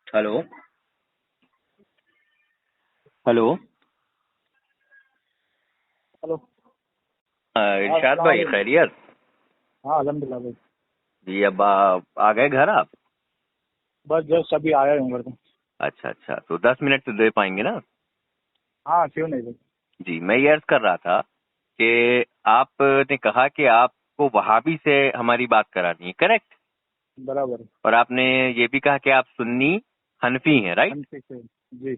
Hello. Hello. Hello. इरशाद अस्सलाम भाई, वालेकुम। खैरियत? हाँ अल्हम्दुलिल्लाह भाई। जी, अब आ गए घर आप? बस जस्ट अभी आया हूँ घर पे। अच्छा अच्छा, तो 10 मिनट तो दे पाएंगे ना? हाँ क्यों नहीं भाई। जी, मैं ये अर्ज कर रहा था कि आपने कहा कि आपको वहाबी से हमारी बात करानी है, करेक्ट? बराबर है। और आपने ये भी कहा कि आप सुन्नी हनफी हैं, राइट? ठीक है जी।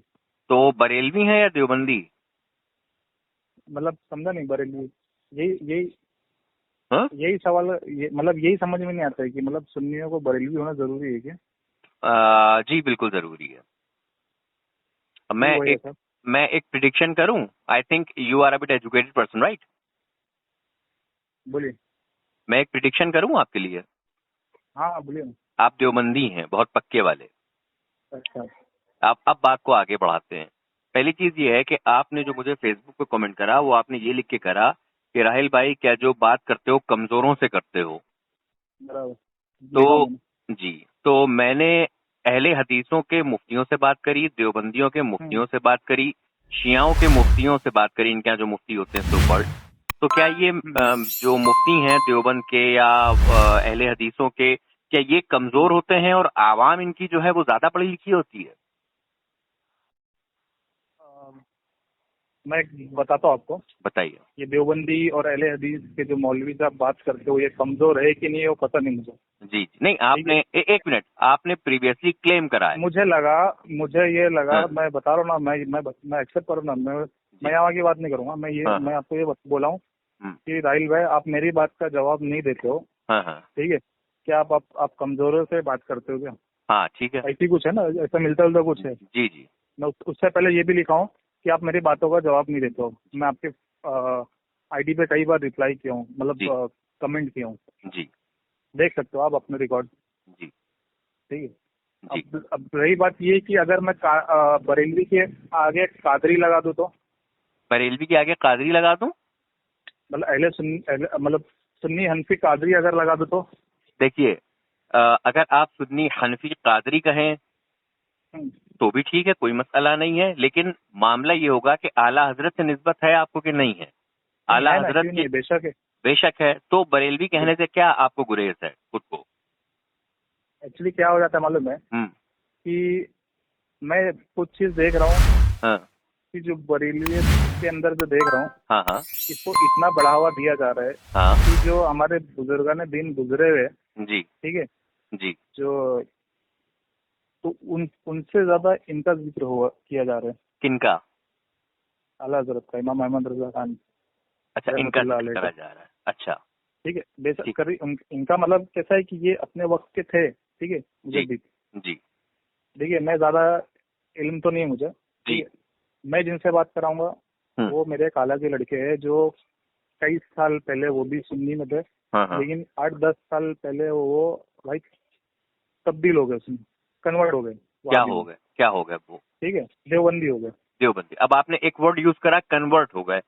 तो बरेलवी हैं या देवबंदी? मतलब समझा नहीं बरेली। यही यही हाँ? यही सवाल ये मतलब यही समझ में नहीं आता है कि मतलब सुन्नियों को बरेलवी होना जरूरी है क्या? जी बिल्कुल जरूरी है। अब जी वही है सर। मैं एक प्रिडिक्शन करूं। I think you are a bit educated person, right? बोलिए। मैं एक प्रिडिक्शन करूं आपके लिए। हाँ बोलिए ना। आप देवबंदी हैं, बहुत पक्के वाले। अच्छा। आप अब बात को आगे बढ़ाते हैं। पहली चीज ये है कि आपने जो मुझे फेसबुक पे कमेंट करा, वो आपने ये लिख के करा कि राहिल भाई, क्या जो बात करते हो कमजोरों से करते हो। बराबर। लिखा तो मैंने। जी, तो मैंने अहले हदीसों के मुफ्तियों से बात करी, देवबंदियों के मुफ्तियों से बात करी, शियाओं के मुफ्तियों से बात करी, इनके यहाँ जो मुफ्ती होते हैं सो कॉल्ड। तो क्या ये हम्म। जो मुफ्ती हैं देवबंद के या अहले हदीसों के, क्या ये कमजोर होते हैं और आवाम इनकी जो है वो ज्यादा पढ़ी लिखी होती है? अम, मैं बताता हूँ आपको। बताइए। ये देवबंदी और अहले हदीस के जो मौलवी साहब बात करते हो ये कमजोर है कि नहीं वो पता नहीं मुझे। जी जी, नहीं ठीक है। आपने एक मिनट, आपने प्रीवियसली क्लेम करा है। मुझे ये लगा हाँ, मैं बता रहा हूँ ना मैं एक्सेप्ट करूँ ना मैं जी, यहाँ की बात नहीं करूंगा हाँ हाँ, मैं आपको ये बोला हूँ हम्म, कि राहिल भाई आप मेरी बात का जवाब नहीं देते हो। हाँ हाँ, ठीक है। क्या आप कमजोरों से बात करते हो क्या? हाँ ठीक है। ऐसी कुछ है ना ऐसा मिलता जुलता कुछ है। जी जी मैं उससे पहले ये भी लिखा हूँ कि आप मेरी बातों का जवाब नहीं देते हो। मैं आपके आईडी पे कई बार रिप्लाई किया हूँ जी मतलब कमेंट किया हूँ। जी देख सकते हो आप अपने रिकॉर्ड। जी ठीक है। जी। अब रही बात ये कि अगर मैं बरेलवी के आगे कादरी लगा दूं तो बरेलवी के आगे कादरी लगा दूं? मतलब मतलब सुन्नी हनफी कादरी अगर लगा दूं तो देखिए, अगर आप सुन्नी हनफी कादरी कहें हम्म, तो भी ठीक है, कोई मसला नहीं है, लेकिन मामला ये होगा कि आला हजरत से निस्बत है आपको कि नहीं है। नहीं आला है ना हजरत क्यों नहीं के है बेशक है। बेशक है, तो बरेलवी कहने से क्या आपको गुरेज है खुद को? एक्चुअली क्या हो जाता है मालूम है हम्म। कि मैं कुछ चीज देख रहा हूँ हाँ कि जो बरेली के अंदर जो देख रहा हूँ हाँ हाँ इसको इतना बढ़ावा दिया जा रहा है हाँ। कि जो हमारे बुजुर्गान दिन गुजरे हुए हैं, जी ठीक है, जी। जो तो उनसे ज्यादा इनका जिक्र हुआ किया जा रहा है। किनका? आला हजरत का इमाम अहमद रजा खान अच्छा, इनका रहमतुल्लाह जिक्र अलैह करा का। जा रहा है, अच्छा। ठीक है। बेशक ठीक। इनका मतलब कैसा है कि ये अपने वक्त के थे। ठीक है। जी मुजद्दिद। जी ठीक है। मैं ज्यादा इल्म तो नहीं है मुझे। ठीक जी। है। मैं जिनसे बात कराऊंगा हम्म। वो मेरे खाला के लड़के हैं जो कई साल पहले वो भी सुन्नी में थे। हाँ हाँ। लेकिन 8-10 साल पहले वो भाई तब्दील हो गए उसमें कन्वर्ट हो गए क्या वहाबी हो में। गए, क्या हो गए वो? ठीक है। देवबंदी हो गए। देवबंदी। अब आपने एक वर्ड यूज करा, कन्वर्ट हो गए।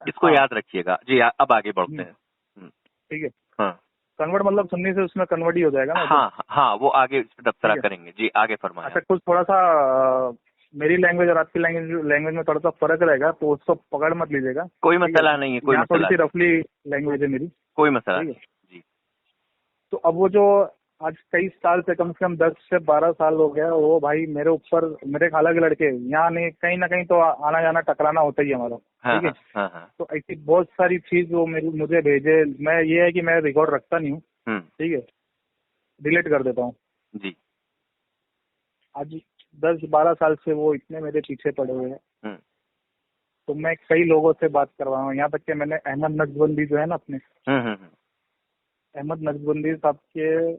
इसको हाँ। याद रखिएगा जी। अब आगे बढ़ते हैं। ठीक है। हाँ कन्वर्ट मतलब सुन्नी से उसमें कन्वर्ट ही हो जाएगा ना तो। हाँ हाँ, वो आगे इस पे तबसरा ठीक है। करेंगे जी, आगे फरमाया। अच्छा कुछ थोड़ा सा मेरी लैंग्वेज और आपकी लैंग्वेज में थोड़ा सा फर्क रहेगा तो उसको पकड़ मत लीजिएगा। कोई ठीक है। मसला नहीं है, कोई यहाँ थोड़ी मसला सी नहीं। रफली लैंग्वेज है मेरी। कोई मसला ठीक है। नहीं। जी तो अब वो जो आज कई साल से कम 10 से 12 साल हो गया वो भाई मेरे ऊपर मेरे खाला के लड़के यहाँ नहीं कहीं ना कहीं तो आना जाना टकराना होता ही है हमारा। हाँ ठीक है। हाँ हाँ हाँ। तो ऐसी बहुत सारी चीज वो मुझे भेजे। मैं ये है कि मैं रिकॉर्ड रखता नहीं हूँ। हम्म। ठीक है। डिलीट कर देता हूँ। जी। आज 10-12 साल से वो इतने मेरे पीछे पड़े हुए हैं। हम्म तो मैं कई लोगों से बात करवाया हूँ यहाँ तक कि मैंने अहमद नक्शबंदी जो है ना अपने हम्म हम्म हम्म, अहमद नक्शबंदी साहब के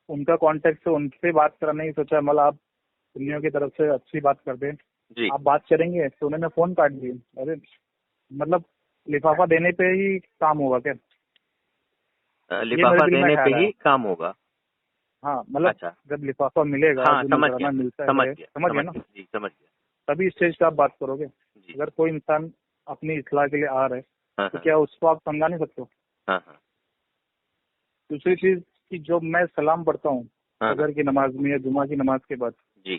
उनका कांटेक्ट से उनसे बात करने की सोचा। मतलब आप दुनिया की तरफ से अच्छी बात कर दें जी। आप बात करेंगे तो उन्होंने फोन काट दिए। अरे मतलब लिफाफा देने पे ही काम होगा क्या? ये मेरे लिफाफा दिल में देने पे ख्याल आया। ही काम होगा। हाँ मतलब अच्छा। जब लिफाफा मिलेगा हाँ, जो समझ नजराना गया, मिलता समझ है गया, समझ गए समझ ना? गया जी, समझ गया। तभी स्टेज पे आप बात करोगे। जी। अगर कोई इंसान अपनी इस्लाह के लिए आ रहा है हाँ तो हाँ क्या उसको आप समझा नहीं सकते हो? हाँ हाँ दूसरी चीज कि जो मैं सलाम पढ़ता हूँ हाँ हाँ फजर की नमाज में या जुमा की नमाज के बाद जी।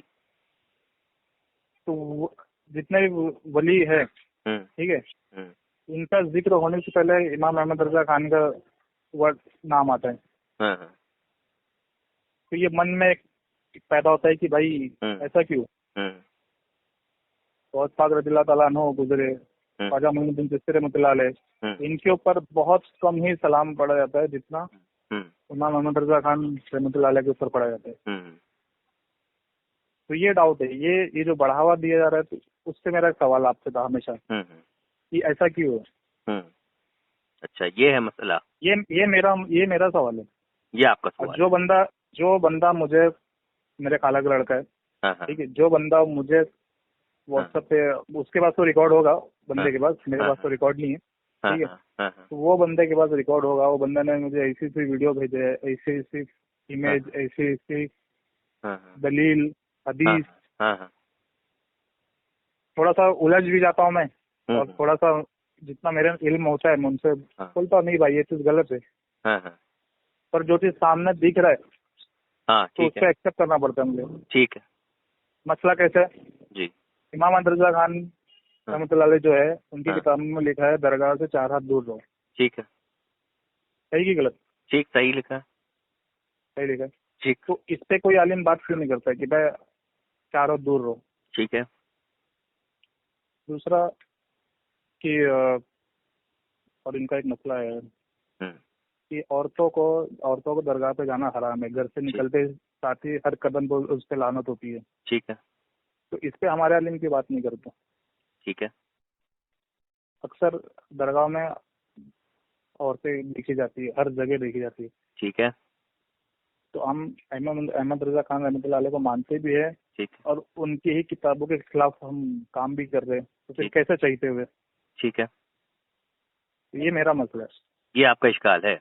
तो जितने भी वली है, ठीक है, इनका जिक्र होने से पहले इमाम अहमद रजा खान का वर्ड नाम आता है। तो ये मन में एक पैदा होता है कि भाई ऐसा क्यों। गौस पाक रज़ियल्लाहु ताला अन्हु गुजरे, ख्वाजा मोइनुद्दीन चिश्ती रहमतुल्लाह अलैह, इनके ऊपर बहुत कम ही सलाम पढ़ा जाता है जितना इमाम अहमद रजा खान रहमतुल्लाह अलैह के ऊपर पढ़ा जाता है। तो ये डाउट है, ये जो बढ़ावा दिया जा रहा है, तो उससे मेरा एक सवाल आपसे था हमेशा कि ऐसा क्यों है। अच्छा, ये है मसला। ये मेरा सवाल है। ये आपका सवाल और जो बंदा मुझे, मेरे खाला का लड़का है, ठीक है, जो बंदा मुझे व्हाट्सएप पे, उसके पास तो रिकॉर्ड होगा बंदे के पास, मेरे पास तो रिकॉर्ड नहीं है, ठीक है, तो वो बंदे के पास रिकॉर्ड होगा, वो बंदे ने मुझे ऐसी वीडियो भेजे है, ऐसी इमेज, ऐसी दलील, हदीस, थोड़ा सा उलझ भी जाता हूँ मैं, और थोड़ा सा जितना मेरे इल्म होता है मैं उनसे बोलता हूँ नहीं भाई ये चीज गलत है, पर जो चीज सामने दिख रहा है तो उसको एक्सेप्ट करना पड़ता है मुझे। ठीक है। मसला कैसे है जी। इमाम अहमद रजा खान रहमतुल्लाह अलैह जो है, उनकी किताब में लिखा है दरगाह से 4 हाथ दूर रहो। ठीक है। सही की गलत? ठीक, सही लिखा। सही लिखा। ठीक। तो इस पे कोई आलिम बात क्यों नहीं करता कि भाई 4 हाथ दूर रहो? ठीक है। दूसरा कि और इनका एक मसला है कि औरतों को दरगाह पे जाना हराम है, घर से निकलते साथ ही हर कदम पर उस पे लानत होती है। ठीक है। तो इस पे हमारे आलिम की बात नहीं करते। ठीक है। अक्सर दरगाह में औरतें देखी जाती है, हर जगह देखी जाती है। ठीक है। तो हम अहमद रजा खान रहमतुल्लाह अलैह को मानते भी है, ठीक है, और उनकी ही किताबों के खिलाफ हम काम भी कर रहे हैं, तो फिर कैसे चाहते हुए? ठीक है। ये मेरा मसला है। ये आपका इश्काल है।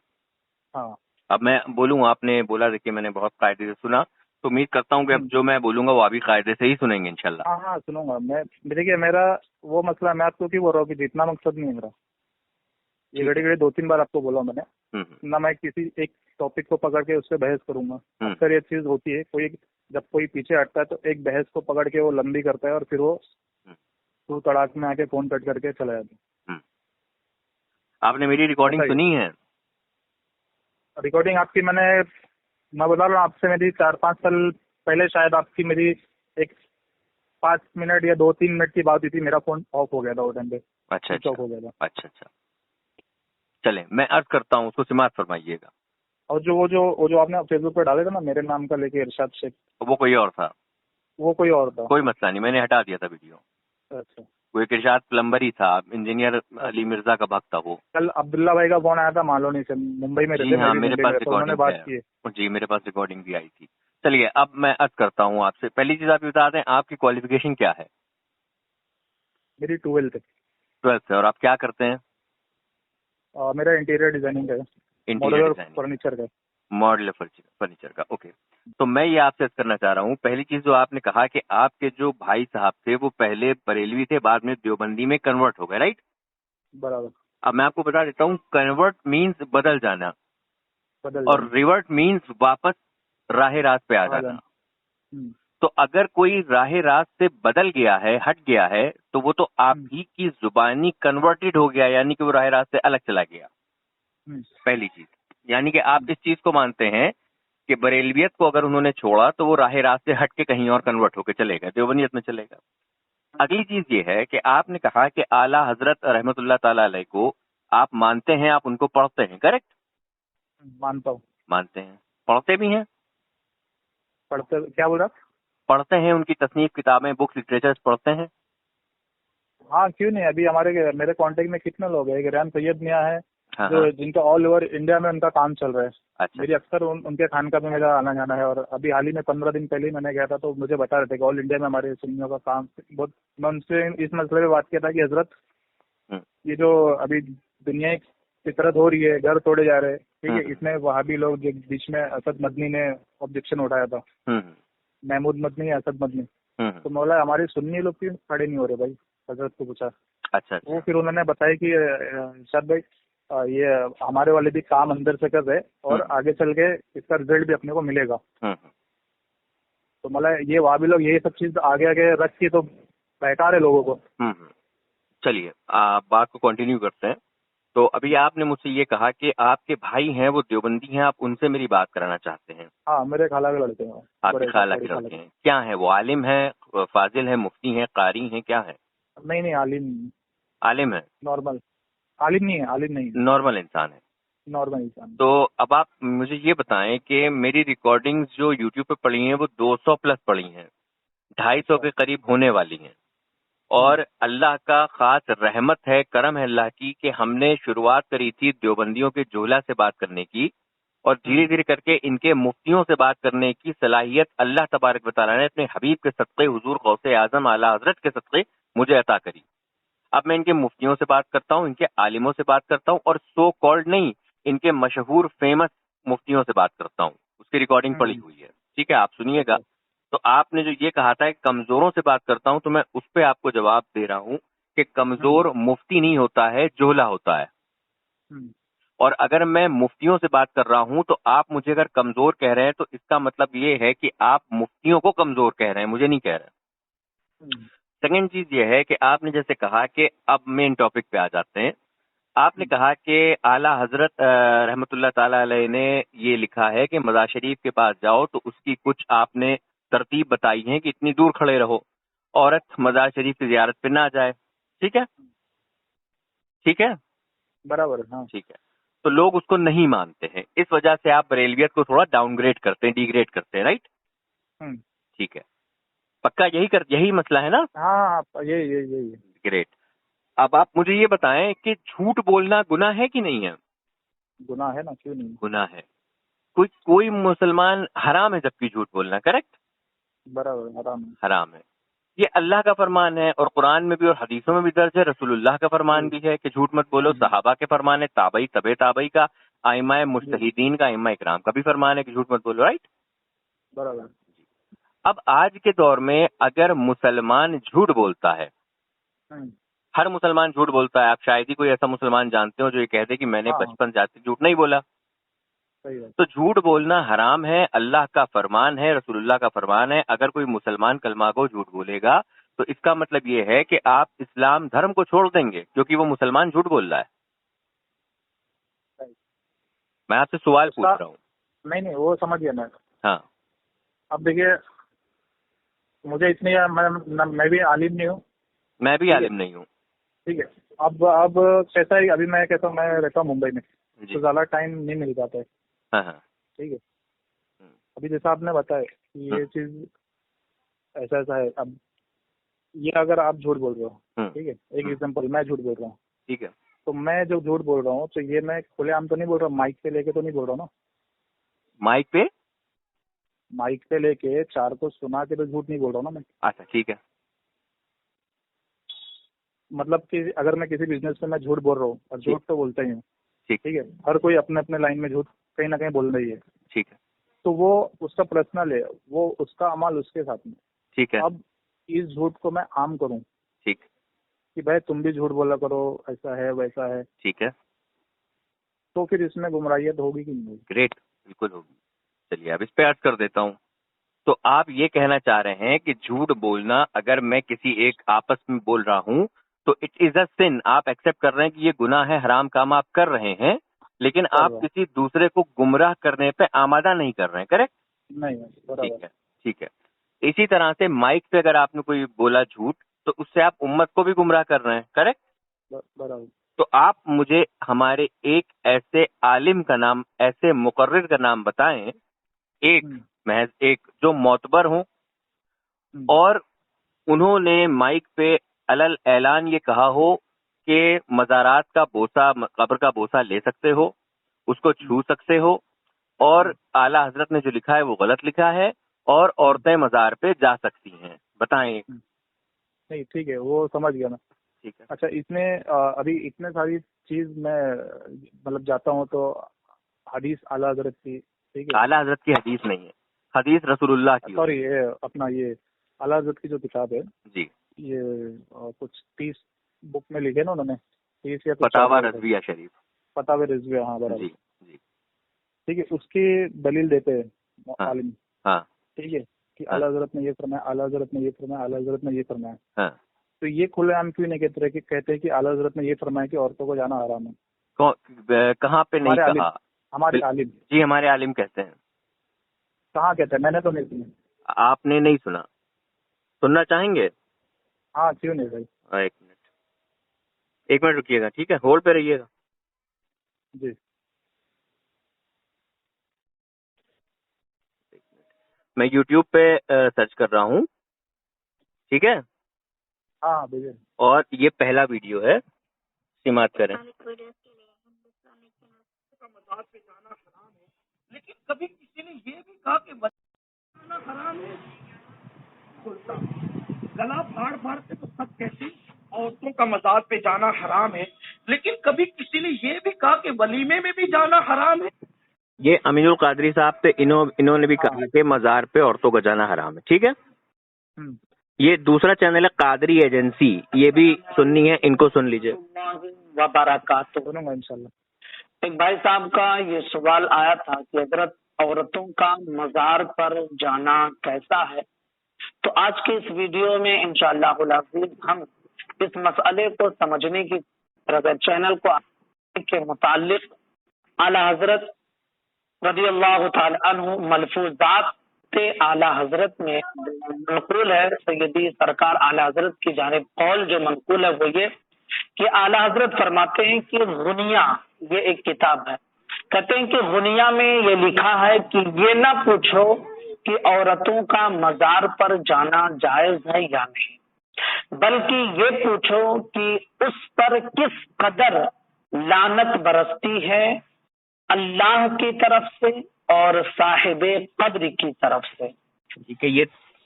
हाँ। अब मैं बोलूंगा, आपने बोला देखिए मैंने बहुत कायदे से सुना, तो उम्मीद करता हूँ कि अब जो मैं बोलूंगा वो अभी कायदे से ही सुनेंगे इंशाल्लाह। हाँ सुनूंगा मैं। देखिए मेरा वो मसला, मैं आपको क्यों बोल रहा हूँ कि जितना मकसद नहीं है मेरा, ये घड़ी 2-3 बार आपको बोला मैंने, ना मैं किसी एक टॉपिक को पकड़ के उससे बहस करूंगा। अक्सर ये चीज होती है, जब कोई पीछे हटता है तो एक बहस को पकड़ के वो लंबी करता है और फिर वो तू तड़ाक में आके फोन कट करके चला जाता है। आपने मेरी रिकॉर्डिंग सुनी है? रिकॉर्डिंग आपकी मैं बता रहा हूँ आपसे, मेरी 4-5 साल पहले शायद आपकी मेरी एक 5 मिनट या 2-3 मिनट की बात हुई थी, मेरा फोन ऑफ हो गया था वो टाइम पे। अच्छा हो गया था। अच्छा। चले मैं अर्ज करता हूँ, उसको समाप्त फरमाइएगा। और वो जो आपने फेसबुक पे डाले थे ना मेरे नाम का लेके इरशाद शेख, वो कोई और था। वो कोई और था? कोई मसला नहीं, मैंने हटा दिया था वीडियो। अच्छा। वो एक इरशाद प्लम्बर ही था, इंजीनियर अली मिर्जा का भक्त था वो। कल अब्दुल्ला भाई का फोन आया था मालोनी से, मुंबई में रहते। हाँ, मेरे पास रिकॉर्डिंग बात की है जी, मेरे पास रिकॉर्डिंग भी आई थी। चलिए अब मैं अर्ज करता हूँ आपसे, पहली चीज आप बता दें आपकी क्वालिफिकेशन क्या है? मेरी 12th है। और आप क्या करते हैं? मेरा इंटीरियर डिजाइनिंग है, मॉड्यूलर फर्नीचर का। ओके, तो मैं ये आपसे करना चाह रहा हूँ, पहली चीज जो आपने कहा कि आपके जो भाई साहब थे वो पहले बरेलवी थे, बाद में देवबंदी में कन्वर्ट हो गए, राइट? बराबर। अब मैं आपको बता देता हूँ, कन्वर्ट मीन्स बदल जाना, और रिवर्ट मीन्स वापस राह रास्त पे आ जाना। तो अगर कोई राह रास्त से बदल गया है, हट गया है, तो वो तो आप ही की जुबानी कन्वर्टेड हो गया, यानी कि वो राह रास्त से अलग चला गया। पहली चीज, यानी कि आप इस चीज को मानते हैं कि बरेलवियत को अगर उन्होंने छोड़ा तो वो राह रास्त से हट के कहीं और कन्वर्ट होकर चलेगा, देवबंदियत में चलेगा। अगली चीज ये है कि आपने कहा कि आला हजरत रहमतुल्लाह ताला अलैह को आप मानते हैं, आप उनको पढ़ते हैं, करेक्ट? मानता हूँ। मानते हैं, पढ़ते भी हैं? पढ़ते क्या बोल रहा? पढ़ते हैं, उनकी तसनीफ किताबें, बुक्स, लिटरेचर पढ़ते हैं? हाँ क्यों नहीं, अभी मेरे कांटेक्ट में कितने लोग हैं, रेहान सैयद मियां है, जो जिनका ऑल ओवर इंडिया में उनका काम चल रहा है। अच्छा। मेरी अक्सर उनके खानका में मेरा आना जाना है, और अभी हाल ही में 15 दिन पहले ही मैंने गया था, तो मुझे बता रहे थे कि ऑल इंडिया में हमारे सुन्नियों का काम बहुत। मैं उनसे इस मसले पे बात किया था कि हजरत ये जो अभी दुनिया की फितरत हो रही है, घर तोड़े जा रहे हैं, ठीक है, इसमें वहाबी लोग जो बीच में असद मदनी ने ऑब्जेक्शन उठाया था, महमूद मदनी, असद मदनी, तो मौला हमारे सुन्नी लोग क्यों खड़े नहीं हो रहे भाई? हजरत को पूछा। अच्छा। वो फिर उन्होंने बताया कि इरशाद भाई ये हमारे वाले भी काम अंदर से कर रहे और आगे चल के इसका रिजल्ट भी अपने को मिलेगा। तो मतलब ये वहाँ भी लोग यही सब चीज आगे आगे रख के तो बहका रहे लोगों को। चलिए बात को कंटिन्यू करते हैं। तो अभी आपने मुझसे ये कहा कि आपके भाई हैं वो देवबंदी हैं, आप उनसे मेरी बात कराना चाहते हैं। हाँ, मेरे खाला के लड़के हैं। आपके खाला के लड़के हैं, क्या है वो? आलिम है, फाजिल है, मुफ्ती हैं, कारी हैं, क्या है? नहीं, आलिम। आलिम है? नॉर्मल। आलिम नहीं है, आलिम नहीं है, नॉर्मल इंसान है। नॉर्मल इंसान। तो अब आप मुझे ये बताएं कि मेरी रिकॉर्डिंग्स जो यूट्यूब पे पड़ी हैं वो 200 प्लस पड़ी हैं, 250 के करीब होने वाली हैं। और अल्लाह का खास रहमत है, करम है अल्लाह की, कि हमने शुरुआत करी थी देवबंदियों के जोला से बात करने की, और धीरे धीरे करके इनके मुफ्तियों से बात करने की सलाहियत अल्लाह तबारक व तआला ने अपने हबीब के सदक़े, हुजूर गौसे आजम आला हजरत के सदक़े मुझे अता करी। अब मैं इनके मुफ्तियों से बात करता हूँ, इनके आलिमों से बात करता हूँ, और सो कॉल्ड नहीं, इनके मशहूर फेमस मुफ्तियों से बात करता हूँ। उसकी रिकॉर्डिंग पड़ी हुई है, ठीक है, आप सुनिएगा। तो आपने जो ये कहा था कि कमजोरों से बात करता हूं, तो मैं उस पर आपको जवाब दे रहा हूं कि कमजोर मुफ्ती नहीं होता है, जोला होता है। और अगर मैं मुफ्तियों से बात कर रहा हूं तो आप मुझे अगर कमजोर कह रहे हैं तो इसका मतलब ये है कि आप मुफ्तियों को कमजोर कह रहे हैं, मुझे नहीं कह रहे। सेकेंड चीज ये है कि आपने जैसे कहा कि अब मेन टॉपिक पे आ जाते हैं। आपने कहा कि आला हजरत रहमतुल्लाह ताला अलैह ने ये लिखा है कि मज़ार शरीफ के पास जाओ तो उसकी कुछ आपने तरतीब बताई है कि इतनी दूर खड़े रहो, औरत मज़ार शरीफ की जियारत पे ना जाए। ठीक है, ठीक है, बराबर। हाँ, ठीक है। तो लोग उसको नहीं मानते हैं, इस वजह से आप बरेलवियत को थोड़ा डाउनग्रेड करते हैं, डिग्रेड करते हैं, राइट? ठीक है, पक्का यही मसला है ना? हाँ, यही। ग्रेट। अब आप मुझे ये बताएं कि झूठ बोलना गुनाह है कि नहीं है? गुनाह है ना, क्यों नहीं? गुनाह है। कोई मुसलमान हराम है जबकि झूठ बोलना, करेक्ट? बराबर, हराम है। हराम है। ये अल्लाह का फरमान है और कुरान में भी और हदीसों में भी दर्ज है, रसूलुल्लाह का फरमान भी है कि झूठ मत बोलो। सहाबा के फरमान है, ताबई, तबे ताबई का, आइमाए मुज्तहिदीन का, आइमा इकराम का भी फरमान है कि झूठ मत बोलो, राइट? बराबर। अब आज के दौर में अगर मुसलमान झूठ बोलता है, हर मुसलमान झूठ बोलता है, आप शायद ही कोई ऐसा मुसलमान जानते हो जो ये कह दे कि मैंने बचपन जाते झूठ नहीं बोला। तो झूठ बोलना हराम है, अल्लाह का फरमान है, रसूलुल्लाह का फरमान है। अगर कोई मुसलमान कलमा को झूठ बोलेगा तो इसका मतलब ये है कि आप इस्लाम धर्म को छोड़ देंगे क्योंकि वो मुसलमान झूठ बोल रहा है। मैं आपसे सवाल पूछ रहा हूँ। नहीं, वो समझ गया मैं। हाँ, अब देखिए, मुझे इतनी मैं भी आलिम नहीं हूँ। मैं भी आलिम नहीं हूँ। ठीक है। अब कैसा है, अभी मैं कहता हूँ, मैं रहता हूँ मुंबई में, तो ज्यादा टाइम नहीं मिल पाता है। हाँ। ठीक है। अभी जैसा आपने बताया कि ये चीज ऐसा है, अब ये अगर आप झूठ बोल रहे हो, ठीक है, एक एग्जांपल, मैं झूठ बोल रहा हूँ, ठीक है, तो मैं जो झूठ बोल रहा हूँ तो ये मैं खुलेआम तो नहीं बोल रहा हूँ, माइक पे लेके तो नहीं बोल रहा हूँ ना। माइक पे लेके चार को सुना के तो झूठ नहीं बोल रहा हूँ ना मैं। अच्छा, ठीक है। मतलब कि अगर मैं किसी बिजनेस में मैं झूठ बोल रहा हूँ, और झूठ तो बोलता ही हूँ, ठीक है, हर कोई अपने अपने लाइन में झूठ कहीं ना कहीं बोल रही है, ठीक है, तो वो उसका पर्सनल है, वो उसका अमल उसके साथ में, ठीक है। अब इस झूठ को मैं आम करूँ, ठीक, कि भाई तुम भी झूठ बोला करो, ऐसा है वैसा है, ठीक है, तो फिर इसमें गुमराहियत होगी कि नहीं होगी? ग्रेट, बिल्कुल होगी। चलिए अब इस पे अर्ज कर देता हूँ। तो आप ये कहना चाह रहे हैं कि झूठ बोलना अगर मैं किसी एक आपस में बोल रहा हूँ तो इट इज अ सिन, आप एक्सेप्ट कर रहे हैं कि ये गुनाह है, हराम काम आप कर रहे हैं, लेकिन आप किसी दूसरे को गुमराह करने पे आमादा नहीं कर रहे हैं, करेक्ट? नहीं। ठीक है, ठीक है। इसी तरह से माइक पे अगर आपने कोई बोला झूठ तो उससे आप उम्मत को भी गुमराह कर रहे हैं, करेक्ट? बराबर। तो आप मुझे हमारे एक ऐसे आलिम का नाम, ऐसे मुकर्रिर का नाम बताएं, एक महज एक, जो मोतबर हो और उन्होंने माइक पे अलल ऐलान ये कहा हो कि मज़ारात का बोसा, कब्र का बोसा ले सकते हो, उसको छू सकते हो, और आला हजरत ने जो लिखा है वो गलत लिखा है, और औरतें मज़ार पे जा सकती हैं, बताएं। नहीं, ठीक है, वो समझ गया मैं। ठीक है। अच्छा, इसमें अभी इतने सारी चीज मैं मतलब जाता हूँ तो हदीस आला हजरत की, ठीक है, आला हजरत की हदीस नहीं है, हदीस रसूलुल्लाह की। सॉरी, ये अपना ये आला हजरत की जो किताब है जी, ये कुछ 30 बुक में लिखे ना उन्होंने, 30 या कुछ फतावा रज़विया शरीफ। फतावा रिजविया, हाँ बराबर। जी, ठीक है, उसकी दलील देते हैं हाँ, आलिम, हाँ, ठीक है। कि आला हजरत ने ये फरमाया, आला हजरत ने ये फरमाया, आला हजरत ने ये फरमाया, तो ये खुलेआम क्यों नहीं कहते हैं कि आला हजरत ने ये फरमाया कि औरतों को जाना हराम है? कहाँ पे नहीं कहा? हमारे आलिम जी, हमारे आलिम कहते हैं। कहाँ कहते हैं? मैंने तो नहीं सुना। आपने नहीं सुना? सुनना चाहेंगे? हाँ, क्यों नहीं भाई। एक मिनट रुकिएगा, ठीक है, होल्ड पे रहिएगा जी। मैं YouTube पे सर्च कर रहा हूँ, ठीक है? हाँ भैया। और ये पहला वीडियो है, समाप्त करें। लेकिन कभी किसी ने ये भी कहा कि जाना हराम है? गला फाड़ फाड़ के तो सब कहते औरतों का मजार पे जाना हराम है, लेकिन कभी किसी ने ये भी कहा कि वलीमे में भी जाना हराम है? ये अमीनुल कादरी साहब पे इन्होंने भी कहा कि मजार पे औरतों का जाना हराम है, ठीक है? ये दूसरा चैनल है कादरी एजेंसी, ये भी सुननी है, इनको सुन लीजिए। एक भाई साहब का ये सवाल आया था कि हजरत औरतों का मजार पर जाना कैसा है, तो आज के इस वीडियो में इंशाअल्लाह हम इस मसले को समझने की चैनल को के मुतालिक आला हजरत रज़ियल्लाहु ताला अन्हु मलफूजात से आला हजरत में मनकूल है, सैयदी सरकार आला हजरत की जानिब कौल जो मनकूल है वो ये कि आला हजरत फरमाते हैं कि गुनिया, ये एक किताब है, कहते हैं कि गुनिया में ये लिखा है कि ये ना पूछो कि औरतों का मजार पर जाना जायज है या नहीं, बल्कि ये पूछो कि उस पर किस कदर लानत बरसती है अल्लाह की तरफ से और साहिबे कब्र की तरफ से। ठीक है, ये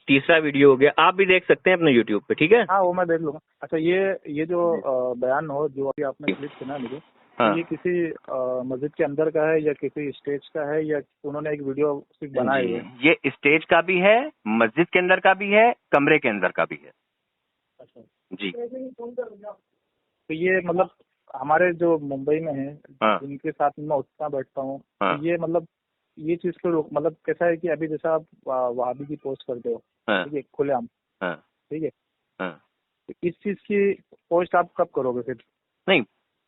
तीसरा वीडियो हो गया, आप भी देख सकते हैं अपने YouTube पे, ठीक है? हाँ, वो मैं देख लूंगा। अच्छा, ये जो बयान हो जो अभी आपने क्लिप सुना मुझे, हाँ। ये किसी मस्जिद के अंदर का है या किसी स्टेज का है या उन्होंने एक वीडियो सिर्फ बनाया है? ये स्टेज का भी है, मस्जिद के अंदर का भी है, कमरे के अंदर का भी है। अच्छा जी। तो ये मतलब हमारे जो मुंबई में है, जिनके साथ मैं उठता बैठता हूँ, ये मतलब ये चीज को मतलब कैसा है कि अभी जैसा आप वहाबी की पोस्ट करते हो, ठीक है, खुलेआम, ठीक है, तो इस चीज की पोस्ट आप कब करोगे फिर? नहीं,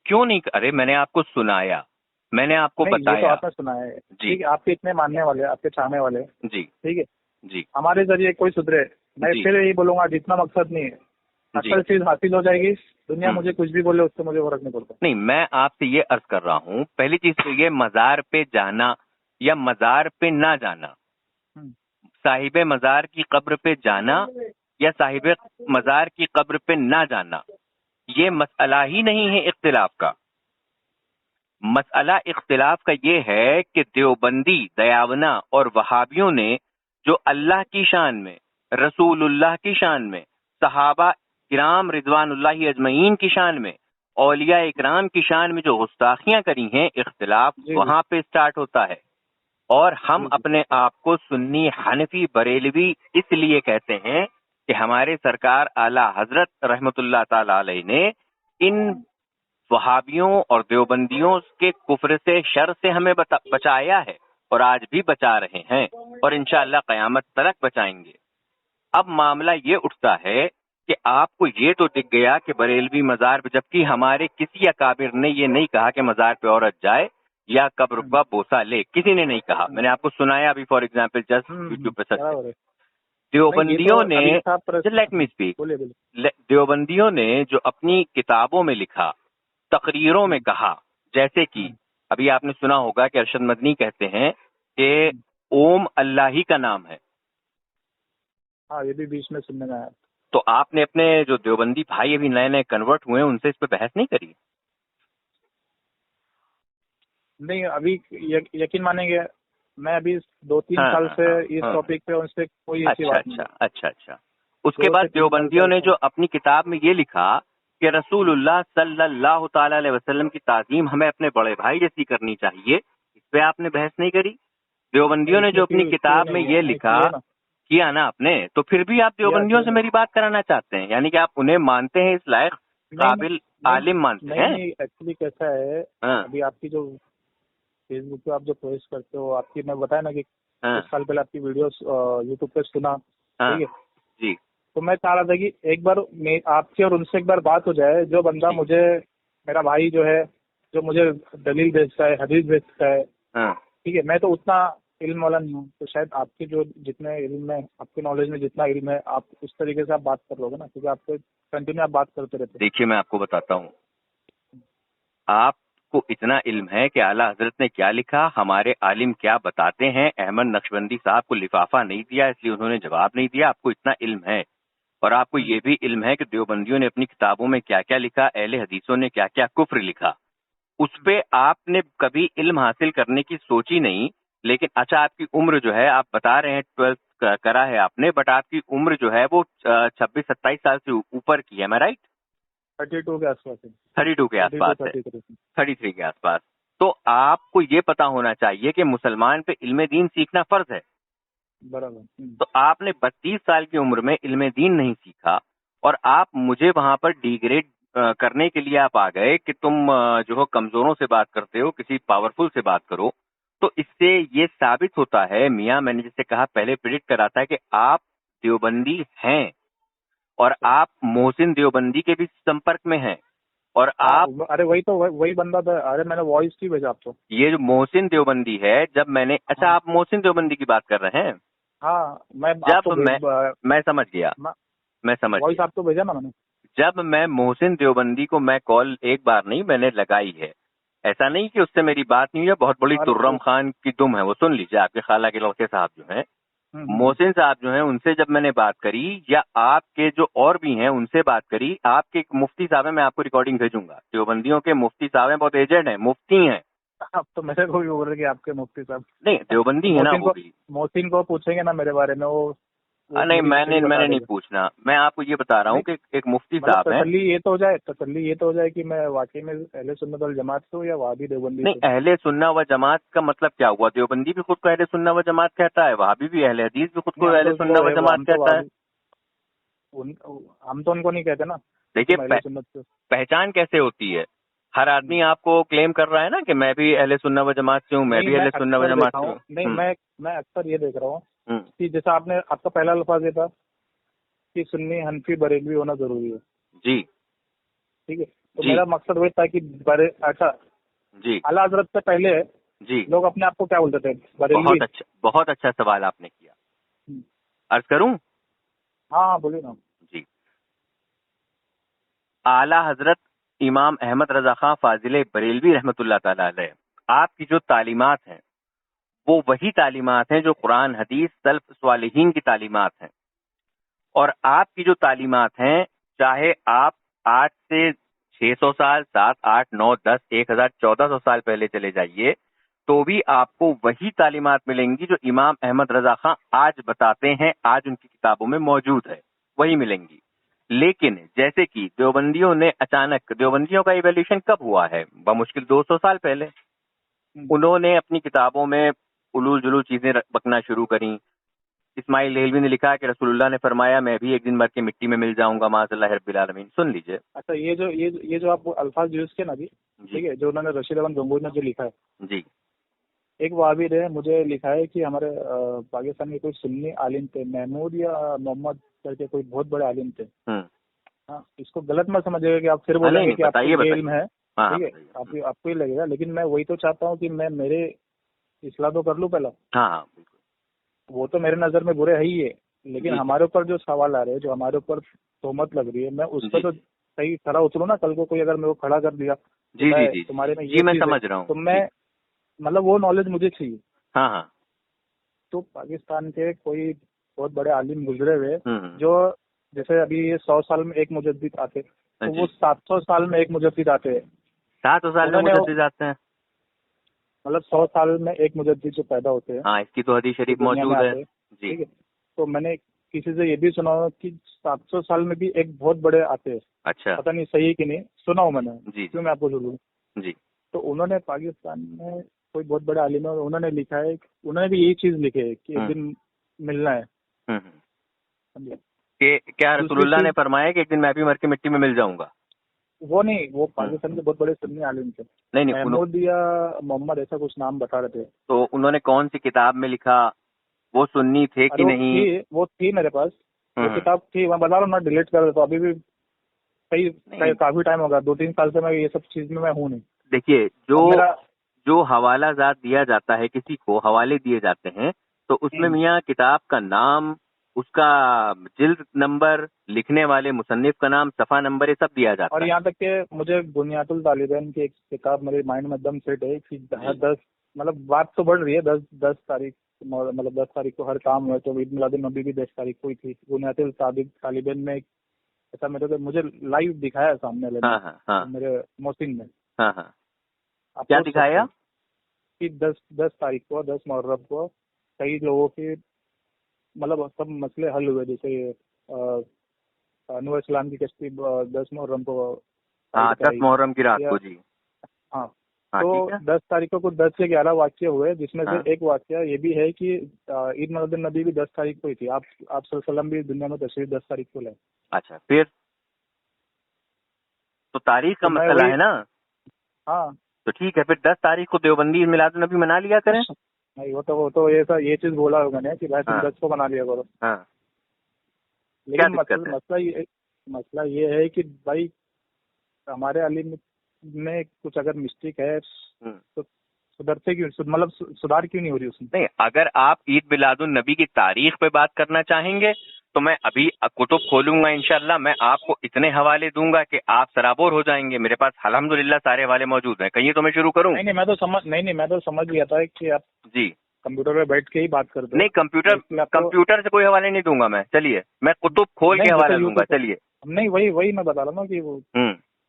क्यों नहीं? अरे मैंने आपको सुनाया, मैंने आपको बताया। ये तो आपने सुनाया है, ठीक है, आपके इतने मानने वाले, आपके चाहने वाले, जी, ठीक है जी, हमारे जरिए कोई सुधरे, मैं फिर यही बोलूंगा, जितना मकसद नहीं है, असल चीज हासिल हो जाएगी, दुनिया मुझे कुछ भी बोले उससे मुझे फर्क नहीं पड़ता। नहीं, मैं आपसे ये अर्ज कर रहा हूँ, पहली चीज तो ये मजार पे जाना या मजार पे ना जाना, साहिबे मजार की कब्र पे जाना या साहिबे मजार की कब्र पे ना जाना, ये मसला ही नहीं है इख्तिलाफ का। मसला इख्तिलाफ का ये है कि देवबंदी, दयावना और वहाबियों ने जो अल्लाह की शान में, रसूलुल्लाह की शान में, सहाबा किराम रिजवानुल्लाहि अजमईन की शान में, औलिया इकराम की शान में जो गुस्ताखियां करी हैं, इख्तिलाफ वहां पे स्टार्ट होता है। और हम अपने आप को सुन्नी, हनफी, बरेलवी इसलिए कहते हैं कि हमारे सरकार आला हजरत रहमतुल्लाह ताला अलैह ने इन वहाबियों और देवबंदियों के कुफ्र से, शर से हमें बचाया है और आज भी बचा रहे हैं और इंशाअल्लाह कयामत तक बचाएंगे। अब मामला ये उठता है कि आपको ये तो दिख गया कि बरेलवी मजार पे, जबकि हमारे किसी अकाबिर ने ये नहीं कहा कि मजार पे औरत जाए या कब्र का बोसा ले, किसी ने नहीं कहा। मैंने आपको सुनाया अभी, फॉर एग्जाम्पल जस्ट यूट्यूब पे सर्च। देवबंदियों ने, लेट मी स्पीक, देवबंदियों ने जो अपनी किताबों में लिखा, तकरीरों में कहा, जैसे कि अभी आपने सुना होगा कि अरशद मदनी कहते हैं कि ओम अल्लाह ही का नाम है। हाँ, ये भी बीच में सुनने में आया। तो आपने अपने जो देवबंदी भाई अभी नए नए कन्वर्ट हुए हैं उनसे इस पे बहस नहीं करी? नहीं, अभी यकीन मानेंगे, मैं अभी 2-3 साल से इस टॉपिक पे उनसे कोई ऐसी बात नहीं। अच्छा। उसके बाद देवबंदियों ने जो अपनी किताब में ये लिखा कि रसूलुल्लाह सल्लल्लाहु ताला अलैहि वसल्लम की ताजीम हमें अपने बड़े भाई जैसी करनी चाहिए, इस पे आपने बहस नहीं करी? देवबंदियों ने जो अपनी किताब में ये लिखा, किया ना आपने, तो फिर भी आप देवबंदियों से मेरी बात कराना चाहते हैं, यानी कि आप उन्हें मानते हैं, इस लायक काबिल आलिम मानते हैं? नहीं, एक्चुअली कैसा है, अभी आपकी जो फेसबुक पे आप जो पोस्ट करते हो, आपकी मैं बताया ना कि कुछ साल पहले आपकी वीडियोस यूट्यूब पे सुना, ठीक है जी। तो मैं चाह रहा था कि एक बार आपके और उनसे एक बार बात हो जाए, जो बंदा मुझे, मेरा भाई जो है, जो मुझे दलील भेजता है, हदीस भेजता है, ठीक है, मैं तो उतना इल्म वाला नहीं हूँ, तो शायद आपके जो जितने इल्म है, आपके नॉलेज में जितना इल्म है, आप उस तरीके से आप बात कर लोगे ना, क्योंकि आपको कंटिन्यू आप बात करते रहते हैं। देखिए मैं आपको बताता हूँ, आपको इतना इल्म है कि आला हजरत ने क्या लिखा, हमारे आलिम क्या बताते हैं। अहमद नक्शबंदी साहब को लिफाफा नहीं दिया इसलिए उन्होंने जवाब नहीं दिया, आपको इतना इल्म है। और आपको ये भी इल्म है कि देवबंदियों ने अपनी किताबों में क्या क्या लिखा, अहले हदीसों ने क्या क्या कुफ्र लिखा, उस पे आपने कभी इल्म हासिल करने की सोची नहीं। लेकिन अच्छा, आपकी उम्र जो है, आप बता रहे हैं 12th करा है आपने, बट आपकी उम्र जो है वो 26-27 साल से ऊपर की है, मैं राइट? 32 के आसपास है। 32 के आसपास है, 33 के आसपास। तो आपको ये पता होना चाहिए कि मुसलमान पे इल्म दीन सीखना फर्ज है। बराबर। तो आपने 32 साल की उम्र में इल्म दीन नहीं सीखा और आप मुझे वहां पर डिग्रेड करने के लिए आप आ गए कि तुम जो हो कमजोरों से बात करते हो, किसी पावरफुल से बात करो। तो इससे ये साबित होता है, मियां मैंने जिससे कहा पहले प्रेडिक्ट करा था कि आप देवबंदी हैं और आप मोहसिन देवबंदी के भी संपर्क में हैं। और आप अरे वही बंदा था, अरे मैंने वॉइस की भेजा आपको। ये जो मोहसिन देवबंदी है, जब मैंने अच्छा आप मोहसिन देवबंदी की बात कर रहे हैं? हाँ, मैं समझ गया, मैं समझ वॉइस गया। आपको भेजा ना मैंने। जब मैं मोहसिन देवबंदी को मैं कॉल एक बार नहीं मैंने लगाई है, ऐसा नहीं कि उससे मेरी बात नहीं है, बहुत बड़ी तुर्रम खान की दुम है वो, सुन लीजिए, आपके खाला के लड़के साहब जो हैं मोहसिन साहब जो हैं, उनसे जब मैंने बात करी, या आपके जो और भी हैं उनसे बात करी, आपके एक मुफ्ती साहब है, मैं आपको रिकॉर्डिंग भेजूंगा, देवबंदियों के मुफ्ती साहब हैं, बहुत एजेड हैं, मुफ्ती हैं। अब तो मेरे को भी बोल रहे कि आपके मुफ्ती साहब नहीं, देवबंदी है ना वो भी। मोहसिन को पूछेंगे ना मेरे बारे में, वो नहीं, मैंने नहीं पूछना, मैं आपको ये बता रहा हूँ कि एक मुफ्ती साहब हैं। तसल्ली ये तो हो जाए कि मैं वाकई में अहले सुन्नत वल जमात से हूँ या वहाबी देवबंदी। नहीं, अहले सुन्ना व जमात का मतलब क्या हुआ? देवबंदी भी खुद को अहले सुन्ना व जमात कहता है, वहाबी भी अहले हदीस भी खुद को अहले सुन्ना व जमात कहता है। हम तो उनको नहीं कहते ना। देखिए पहचान कैसे होती है, हर आदमी आपको क्लेम कर रहा है ना कि मैं भी अहले सुन्ना व जमात से हूँ, मैं भी अहले सुन्ना व जमात से हूँ। नहीं, मैं अक्सर ये देख रहा हूँ कि जैसा आपका पहला अल्फाज ये था कि सुन्नी हनफी बरेलवी होना जरूरी है जी, ठीक है, तो मेरा मकसद वही था कि अच्छा जी, आला हजरत से पहले जी लोग अपने आप को क्या बोलते थे? बरेलवी। बहुत अच्छा सवाल आपने किया, अर्ज करूं? हाँ बोलिए ना जी। आला हजरत इमाम अहमद रजा खां फाजिल बरेलवी रहमतुल्लाह ताला अलैह, आपकी जो तालीमात हैं वो वही तालीमात हैं जो कुरान हदीस सल्फ स्वालिहीन की तालीमात हैं। और आपकी जो तालीमात हैं, चाहे आप आज से 600 साल, 7, 8, 9, 10, 1000, 1400 साल पहले चले जाइए, तो भी आपको वही तालीमात मिलेंगी जो इमाम अहमद रजा खां आज बताते हैं, आज उनकी किताबों में मौजूद है, वही मिलेंगी। लेकिन जैसे कि देवबंदियों ने अचानक, देवबंदियों का इवोल्यूशन कब हुआ है? बमुश्किल 200 साल पहले। उन्होंने अपनी किताबों में उलूल जुलूल चीजें बकना शुरू करी। इस्माइल लेहलवी ने लिखा कि रसूलुल्लाह ने फरमाया मैं भी एक दिन मर के मिट्टी में मिल जाऊंगा माज़अल्लाह रब्बिल आलमीन। सुन लीजिए। अच्छा, ये जो आप अल्फाज यूज किए ना जी, ठीक है, जो उन्होंने रशीद अहमद गंगोही ने जो लिखा है जी, एक वहाबी ने मुझे लिखा है कि हमारे पाकिस्तान के कोई सुन्नी आलिम थे, महमूद या मोहम्मद करके कोई बहुत बड़े आलिम थे। हाँ, इसको गलत मत समझिएगा कि आप फिर बोलेंगे कि आपको इल्म है, ठीक है, आपको ही लगेगा, लेकिन मैं वही तो चाहता हूँ कि मैं मेरे इस्लाह तो कर लूँ पहला। हाँ, वो तो मेरे नजर में बुरे है ही है, लेकिन हमारे ऊपर जो सवाल आ रहे हैं, जो हमारे ऊपर तोहमत लग रही है, मैं उस पर तो सही खड़ा उतरूँ ना। कल को कोई अगर मेरे को खड़ा कर दिया जी, तुम्हारे में ये मैं समझ रहा हूँ, तो मैं मतलब वो नॉलेज मुझे चाहिए। हाँ। तो पाकिस्तान के कोई बहुत बड़े आलिम गुजरे हुए जो, जैसे अभी ये 100 साल में एक मुजद्दिद आते, तो वो 700 साल में एक मुजद्दिद आते हैं। 700 साल में मुजद्दिद आते हैं, मतलब 100 साल में एक मुजद्दिद जो पैदा होते हैं। हाँ, इसकी तो हदीस शरीफ मौजूद है जी। ठीक है, तो मैंने किसी से ये भी सुना कि 700 साल में भी एक बहुत बड़े आते हैं। अच्छा, पता नहीं सही कि नहीं, सुना हूँ मैंने जी, क्यों मैं आपको बोलूँ जी। तो उन्होंने पाकिस्तान में कोई बहुत बड़े आलिम है, उन्होंने लिखा है, उन्होंने भी यही चीज लिखी है कि एक दिन मिलना है। कि क्या रसूलुल्लाह ने फरमाया कि एक दिन मैं भी मर के मिट्टी में मिल जाऊंगा? वो नहीं, वो पाकिस्तान के बहुत बड़े सुन्नी आलिम थे, नहीं, महमूद या मोहम्मद ऐसा कुछ नाम बता रहे थे। तो उन्होंने कौन सी किताब में लिखा वो सुन्नी थे कि नहीं? वो थी मेरे पास, वो किताब थी, मैं बता रहा हूँ, मैं डिलीट कर देता हूँ अभी भी। काफी टाइम होगा, 2-3 साल से मैं ये सब चीज में मैं हूँ नहीं। देखिए, जो हवाला जात दिया जाता है, किसी को हवाले दिए जाते हैं, तो उसमें मियाँ किताब का नाम, उसका जिल्द नंबर, लिखने वाले मुसन्निफ का नाम, सफा नंबर, ये सब दिया जाता है। और यहाँ तक कि मुझे बुनियादुल तालिबैन की एक किताब मेरे माइंड में एकदम सेट है कि 10 मतलब बात तो बढ़ रही है, 10 तारीख, मतलब 10 तारीख को हर काम हुआ, तो ईद मिलादुन नबी भी 10 तारीख को ही थी। बुनियादुल तालिबैन में ऐसा मुझे लाइव दिखाया सामने मेरे मोहसिन ने। क्या दिखाया? कि 10 तारीख को, 10 मुहर्रम को कई लोगों के मतलब सब मसले हल हुए, जैसे अनवर इस्लाम की कश्ती 10 मुहर्रम को, 10 मुहर्रम की रात को जी। हाँ, तो 10 तारीख को कुछ 10 से 11 वाक्य हुए, जिसमें से एक वाक्य ये भी है कि ईद मिलादुन नबी भी 10 तारीख को ही थी। आप सल्लल्लाहु अलैहि वसल्लम भी दुनिया में तशरीफ 10 तारीख को लाए। अच्छा, फिर तो तारीख का मसला है ना। हाँ, तो ठीक है, फिर 10 तारीख को देवबंदी मिलादुन नबी मना लिया करें। नहीं, वो तो ये चीज बोला होगा मैंने कि भाई तुम 10 को मना लिया करो। लेकिन मसला ये है कि भाई हमारे अली में कुछ अगर मिस्टेक है तो सुधरते क्यों, मतलब सुधार क्यों नहीं हो रही उसमें? नहीं, अगर आप ईद मिलादुन नबी की तारीख पे बात करना चाहेंगे तो मैं अभी कुतुब खोलूंगा, इंशाल्लाह मैं आपको इतने हवाले दूंगा कि आप सराबोर हो जाएंगे। मेरे पास अल्हम्दुलिल्लाह सारे हवाले मौजूद हैं। कहिए तो मैं शुरू करूं? नहीं, मैं तो समझ गया था कि आप जी कंप्यूटर पे बैठ के ही बात करते हैं। नहीं, कंप्यूटर से कोई हवाले नहीं दूंगा मैं। चलिए, मैं कुतुब खोल के हवाला दूंगा। चलिए, नहीं, वही मैं बता रहा हूँ कि वो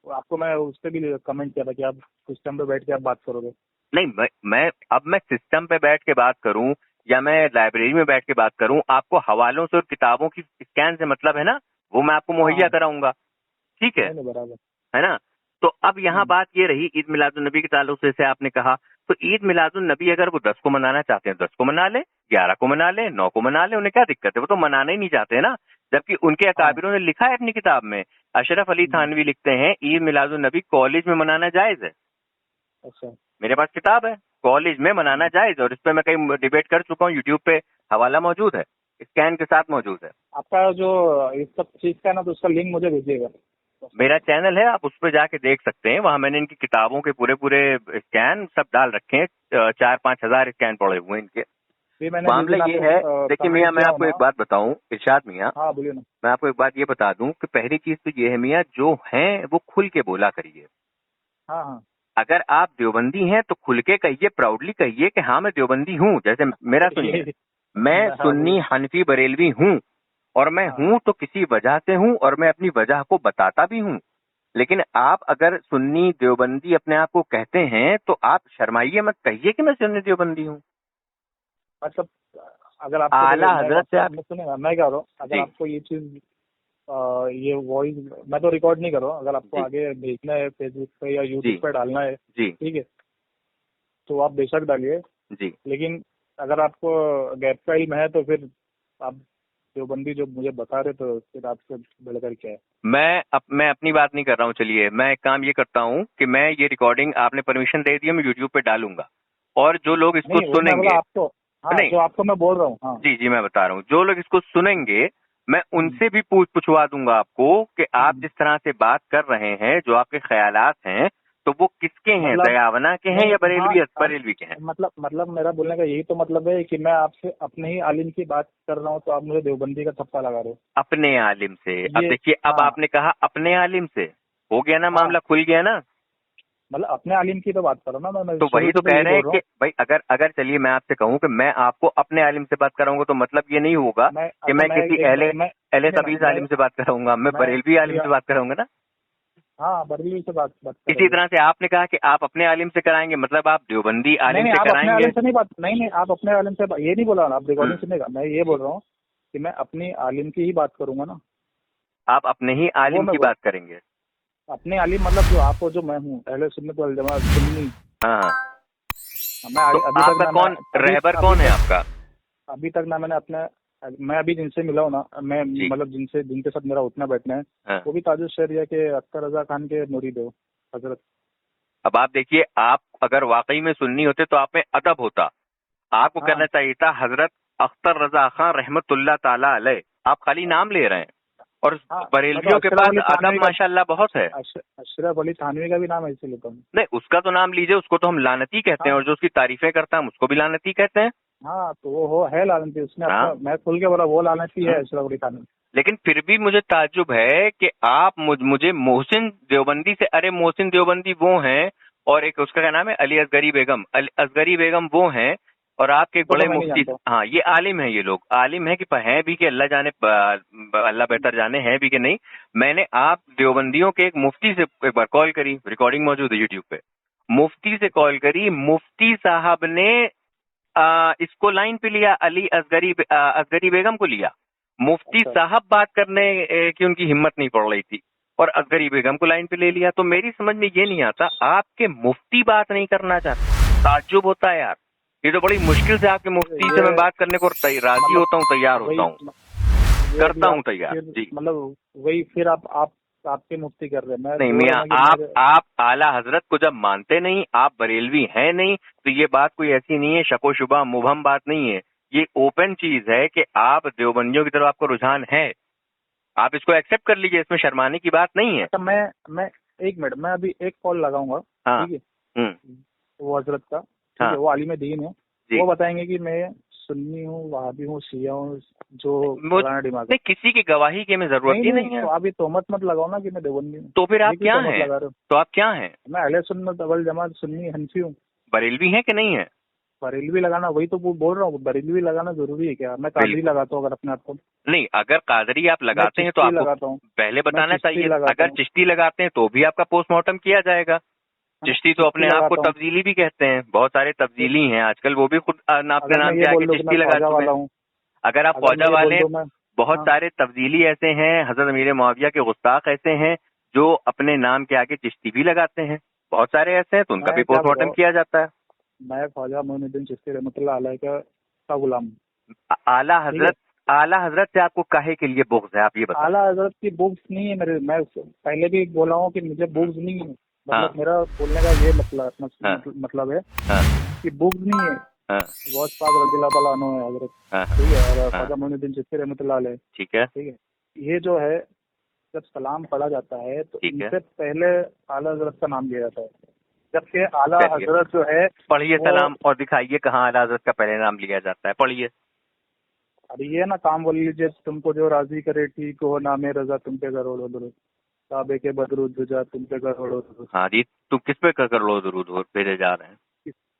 आपको मैं उस पर भी कमेंट किया था कि आप सिस्टम पे बैठ के आप बात करोगे। नहीं, मैं सिस्टम पे बैठ के बात करूं या मैं लाइब्रेरी में बैठ के बात करूं, आपको हवालों से और किताबों की स्कैन से मतलब है ना, वो मैं आपको मुहैया कराऊंगा। ठीक है, बराबर है ना। तो अब यहाँ बात ये रही ईद मिलादुन नबी के ताल्लुक से, जैसे आपने कहा, तो ईद मिलादुन नबी अगर वो 10 को मनाना चाहते हैं 10 को मना ले, 11 को मना ले, 9 को मना ले, उन्हें क्या दिक्कत है? वो तो मनाना ही नहीं चाहते है ना। जबकि उनके अकाबिरों ने लिखा है अपनी किताब में, अशरफ अली थानवी लिखते हैं ईद मिलादुन नबी कॉलेज में मनाना जायज है। अच्छा, मेरे पास किताब है, कॉलेज में मनाना जायज, और इस पर मैं कई डिबेट कर चुका हूँ, यूट्यूब पे हवाला मौजूद है, स्कैन के साथ मौजूद है। आपका जो इस सब चीज का ना, तो उसका लिंक मुझे भेजिएगा। मेरा चैनल है, आप उस पर जाके देख सकते हैं, वहां मैंने इनकी किताबों के पूरे स्कैन सब डाल रखे हैं। 4-5 हजार स्कैन पड़े हुए हैं इनके। मामला ये है, देखिए मियाँ, मैं आपको एक बात बताऊं, इरशाद मियाँ, हाँ बोलिए ना। मैं आपको एक बात ये बता दूं कि पहली चीज तो ये है मियाँ, जो हैं वो खुल के बोला करिए। हाँ, अगर आप देवबंदी हैं तो खुल के कहिए, प्राउडली कहिए कि हाँ मैं देवबंदी हूँ। जैसे मेरा सुनिए, मैं सुन्नी हनफी बरेलवी हूँ, और मैं हूँ तो किसी वजह से हूँ, और मैं अपनी वजह को बताता भी हूँ। लेकिन आप अगर सुन्नी देवबंदी अपने आप को कहते हैं तो आप शर्माइए मत, कहिए कि मैं सुन्नी देवबंदी हूँ। मतलब अगर आप आला हजरत से आप सुनेगा, मैं कह रहा हूँ, अगर आपको ये चीज ये वॉइस मैं तो रिकॉर्ड नहीं कर रहा हूँ, अगर आपको आगे भेजना है फेसबुक पे या यूट्यूब पे डालना है, ठीक है, तो आप बेशक डालिए जी। लेकिन अगर आपको गैप का इल्म है तो फिर आप देवबंदी जो मुझे बता रहे, तो फिर आपसे बढ़कर क्या है? मैं अपनी बात नहीं कर रहा हूँ। चलिए, मैं एक काम ये करता हूँ कि मैं ये रिकॉर्डिंग, आपने परमिशन दे दी है, मैं यूट्यूब पे डालूंगा, और जो लोग इसको सुनेंगे, आपको नहीं, जो आपको मैं बोल रहा हूँ, हाँ जी मैं बता रहा हूँ, जो लोग इसको सुनेंगे मैं उनसे भी पूछवा दूंगा आपको कि आप जिस तरह से बात कर रहे हैं, जो आपके ख्यालात हैं, तो वो किसके हैं, दयावना के हैं या बरेलवी के हैं? मतलब मेरा बोलने का यही तो मतलब है कि मैं आपसे अपने ही आलिम की बात कर रहा हूँ, तो आप मुझे देवबंदी का थप्पा लगा रहे हो अपने आलिम से। अब देखिए, अब आपने कहा अपने आलिम से, हो गया ना मामला, खुल गया ना। मतलब अपने आलिम की तो बात करो ना, मैं तो वही तो कह रहे हैं कि भाई अगर चलिए मैं आपसे कहूँ कि मैं आपको अपने आलिम से बात कराऊंगा, तो मतलब ये नहीं होगा कि मैं किसी अहले तमीज आलिम से बात कराऊंगा, मैं बरेलवी आलिम से बात कराऊंगा ना। हाँ, बरेलवी से बात इसी तरह से आपने कहा कि आप अपने आलिम से कराएंगे, मतलब आप देवबंदी आलिम से कराएंगे। आलिम से नहीं बात, नहीं, आप अपने आलिम से ये नहीं बोला ना, आप रिकॉर्डिंग सुनेगा, मैं ये बोल रहा हूँ कि मैं अपनी आलिम की ही बात करूंगा ना। आप अपने ही आलिम की बात करेंगे? अपने आलिम मतलब जो आप हो, जो मैं हूँ, अहले सुन्नत वल जमात सुन्नी। हाँ, तो आपका कौन रहबर कौन है आपका? अभी तक ना मैं अभी जिनसे मिला हूँ ना, मैं मतलब जिनके साथ मेरा उठना बैठना है, वो भी ताजुल शरिया के अख्तर रजा खान के मुरीद हो हजरत। अब आप देखिए, आप अगर वाकई में सुन्नी होते तो आप में अदब होता, आपको करना चाहिए था हजरत अख्तर रजा खान रहमतुल्लाह ताला अलैह, आप खाली नाम ले रहे हैं। और बरेलवियों के पास अदब माशाल्लाह बहुत है। अशरफ अली थानवी का भी नाम ऐसे लेता हूँ। नहीं, उसका तो नाम लीजिए, उसको तो हम लानती कहते हैं, और जो उसकी तारीफें करता है हम उसको भी लानती कहते हैं। हाँ, तो वो है लानती, उसने मैं खुल के बोला वो लानती है अशरफ अली थानवी। लेकिन फिर भी मुझे ताज्जुब है कि आप मुझे मोहसिन देवबंदी से, अरे मोहसिन देवबंदी वो हैं, और एक उसका क्या नाम है, अली असगरी बेगम, असगरी बेगम वो हैं, और आपके एक बड़े मुफ्ती, हाँ ये आलिम है, ये लोग आलिम है कि हैं भी कि अल्लाह जाने, अल्लाह बेहतर जाने हैं भी कि नहीं। मैंने आप देवबंदियों के एक मुफ्ती से एक बार कॉल करी, रिकॉर्डिंग मौजूद है यूट्यूब पे, मुफ्ती से कॉल करी, मुफ्ती साहब ने इसको लाइन पे लिया, अली असगरी बेगम को लिया। मुफ्ती साहब बात करने की उनकी हिम्मत नहीं पड़ रही थी, और असगरी बेगम को लाइन पे ले लिया। तो मेरी समझ में ये नहीं आता, आपके मुफ्ती बात नहीं करना चाहते, ताज्जुब होता है यार। ये तो बड़ी मुश्किल से आपके मुफ्ती से मैं बात करने को राजी होता हूँ, तैयार होता हूँ, करता हूँ तैयार जी। मतलब वही फिर आपके मुफ्ती कर रहे हैं। नहीं मियाँ, आप आला हजरत को जब मानते नहीं, आप बरेलवी हैं नहीं, तो ये बात कोई ऐसी नहीं है, शको शुबा मुबहम बात नहीं है, ये ओपन चीज है कि आप देवबंदियों की तरफ आपको रुझान है, आप इसको एक्सेप्ट कर लीजिए, इसमें शर्माने की बात नहीं है। तो मैं एक मिनट, मैं अभी एक कॉल लगाऊंगा, ठीक है, वो हजरत का, ठीक है, वो आलिम दीन है, वो बताएंगे कि मैं सुन्नी हूँ, वहाबी हूँ, शिया हूँ, जो नहीं, किसी की गवाही की हमें जरूरत ही नहीं है। तो आप ये तोहमत मत लगाओ ना कि मैं देवबंदी हूँ। तो फिर आप क्या हैं? तो आप क्या हैं? मैं अहले सुन्नत वल जमात सुन्नी हनफी हूँ। बरेलवी हैं कि नहीं है? बरेलवी लगाना, वही तो बोल रहा हूँ, बरेलवी लगाना जरूरी है क्या? मैं कादरी लगाता हूँ अगर अपने आप को। नहीं, अगर कादरी आप लगाते हैं तो आपको पहले बताना चाहिए। अगर चिश्ती लगाते हैं तो भी आपका पोस्टमार्टम किया जाएगा। चिश्ती तो अपने आप को तब्दीली भी कहते हैं, बहुत सारे तब्दीली हैं आजकल, वो भी खुद अपने नाम के आगे चिश्ती लगाते हैं। अगर आप ख्वाजा वाले, बहुत सारे तब्दीली ऐसे हैं, हजरत अमीर मुआविया के गुस्ताख ऐसे हैं जो अपने नाम के आगे चिश्ती भी लगाते हैं, बहुत सारे ऐसे हैं, तो उनका भी पोस्टमार्टम किया जाता है। मैं ख्वाजा मोइनुद्दीन चिश्ती रहमतुल्लाह अलैह का गुलाम। आला हजरत से आपको काहे के लिए बुग़्ज़ है, आप ये बताएं। आला हजरत की बुग़्ज़ नहीं है मेरे, मैं पहले भी बोला हूँ कि मुझे बुग़्ज़ नहीं है, मतलब मेरा बोलने का ये मतलब है कि बुग़्ज़ नहीं है। बहुत पाक रज़ियल्लाहु तआला अन्हु है हजरत, ठीक है, और ख्वाजा मोइनुद्दीन चिश्ती रहमतुल्लाह अलैह, ठीक है। ये जो है, जब सलाम पढ़ा जाता है तो इनसे पहले आला हजरत का नाम लिया जाता है, जबकि आला हजरत जो है, पढ़िए सलाम और दिखाइए कहाँ आला हजरत का पहले नाम लिया जाता है, पढ़िए। अरे ये ना, काम बोल लीजिए, तुमको जो राजी करे ठीक हो, नामे रजा तुम पे करोड़ों दुरूद, काबे के बदरूद जुजा तुम पे करोड़ों दुरूद। हाँ जी, तुम किस पे करोड़ों दुरूद भेजे जा रहे हैं?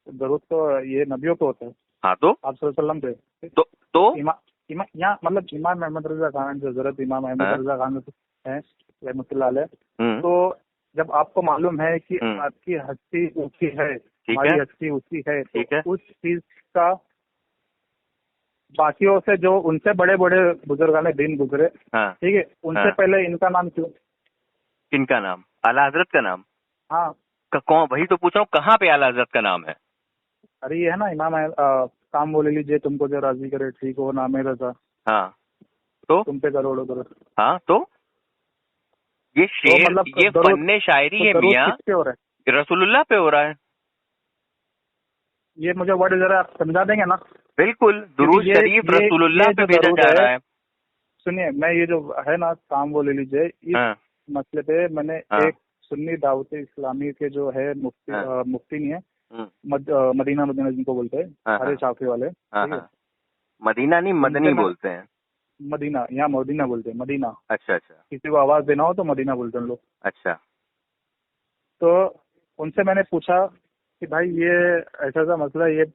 दुरूद तो ये नबियों पे होता है। हाँ, तो आप सल्लल्लाहु अलैहि वसल्लम पे तो यहाँ मतलब इमाम अहमद रजा खान, जो हजरत इमाम अहमद रजा खान है रहमतुल्लाह अलैह, तो जब आपको मालूम है कि आपकी हस्ती ऊंची है, हमारी हस्ती ऊंची है, तो उस चीज का बाकियों से, जो उनसे बड़े बड़े बुजुर्गाने दिन गुजरे, ठीक है, उनसे पहले इनका नाम क्यों? किनका नाम? आला हजरत का नाम? हाँ, कौन? वही तो पूछ रहा हूँ, कहाँ पे आला हजरत का नाम है? अरे ये है ना, इमाम काम बोले लीजिए, तुमको जो राजी करे ठीक हो, नामे रजा, हाँ, तो तुम पे करोड़ों दुरूद। हाँ, तो ये शेर, तो मतलब ये फन्ने शायरी है मियाँ, रसूलुल्लाह पे हो रहा है। ये मुझे वर्ड जरा आप समझा देंगे ना? बिल्कुल, दुरूद शरीफ रसूलुल्लाह पे भेजा जा रहा है। सुनिए, मैं ये जो है ना, काम बोले लीजिए, इस मसले पे मैंने एक सुन्नी दावत इस्लामी के जो है मुफ्ती नहीं है, मदीना जिनको बोलते हैं, हरे शाफी वाले, मदीना नहीं, मदनी बोलते हैं। मदीना, यहाँ मदीना बोलते हैं, मदीना। अच्छा, किसी को आवाज देना हो तो मदीना बोलते हैं लोग। अच्छा, तो उनसे मैंने पूछा कि भाई ये ऐसा मसला, ये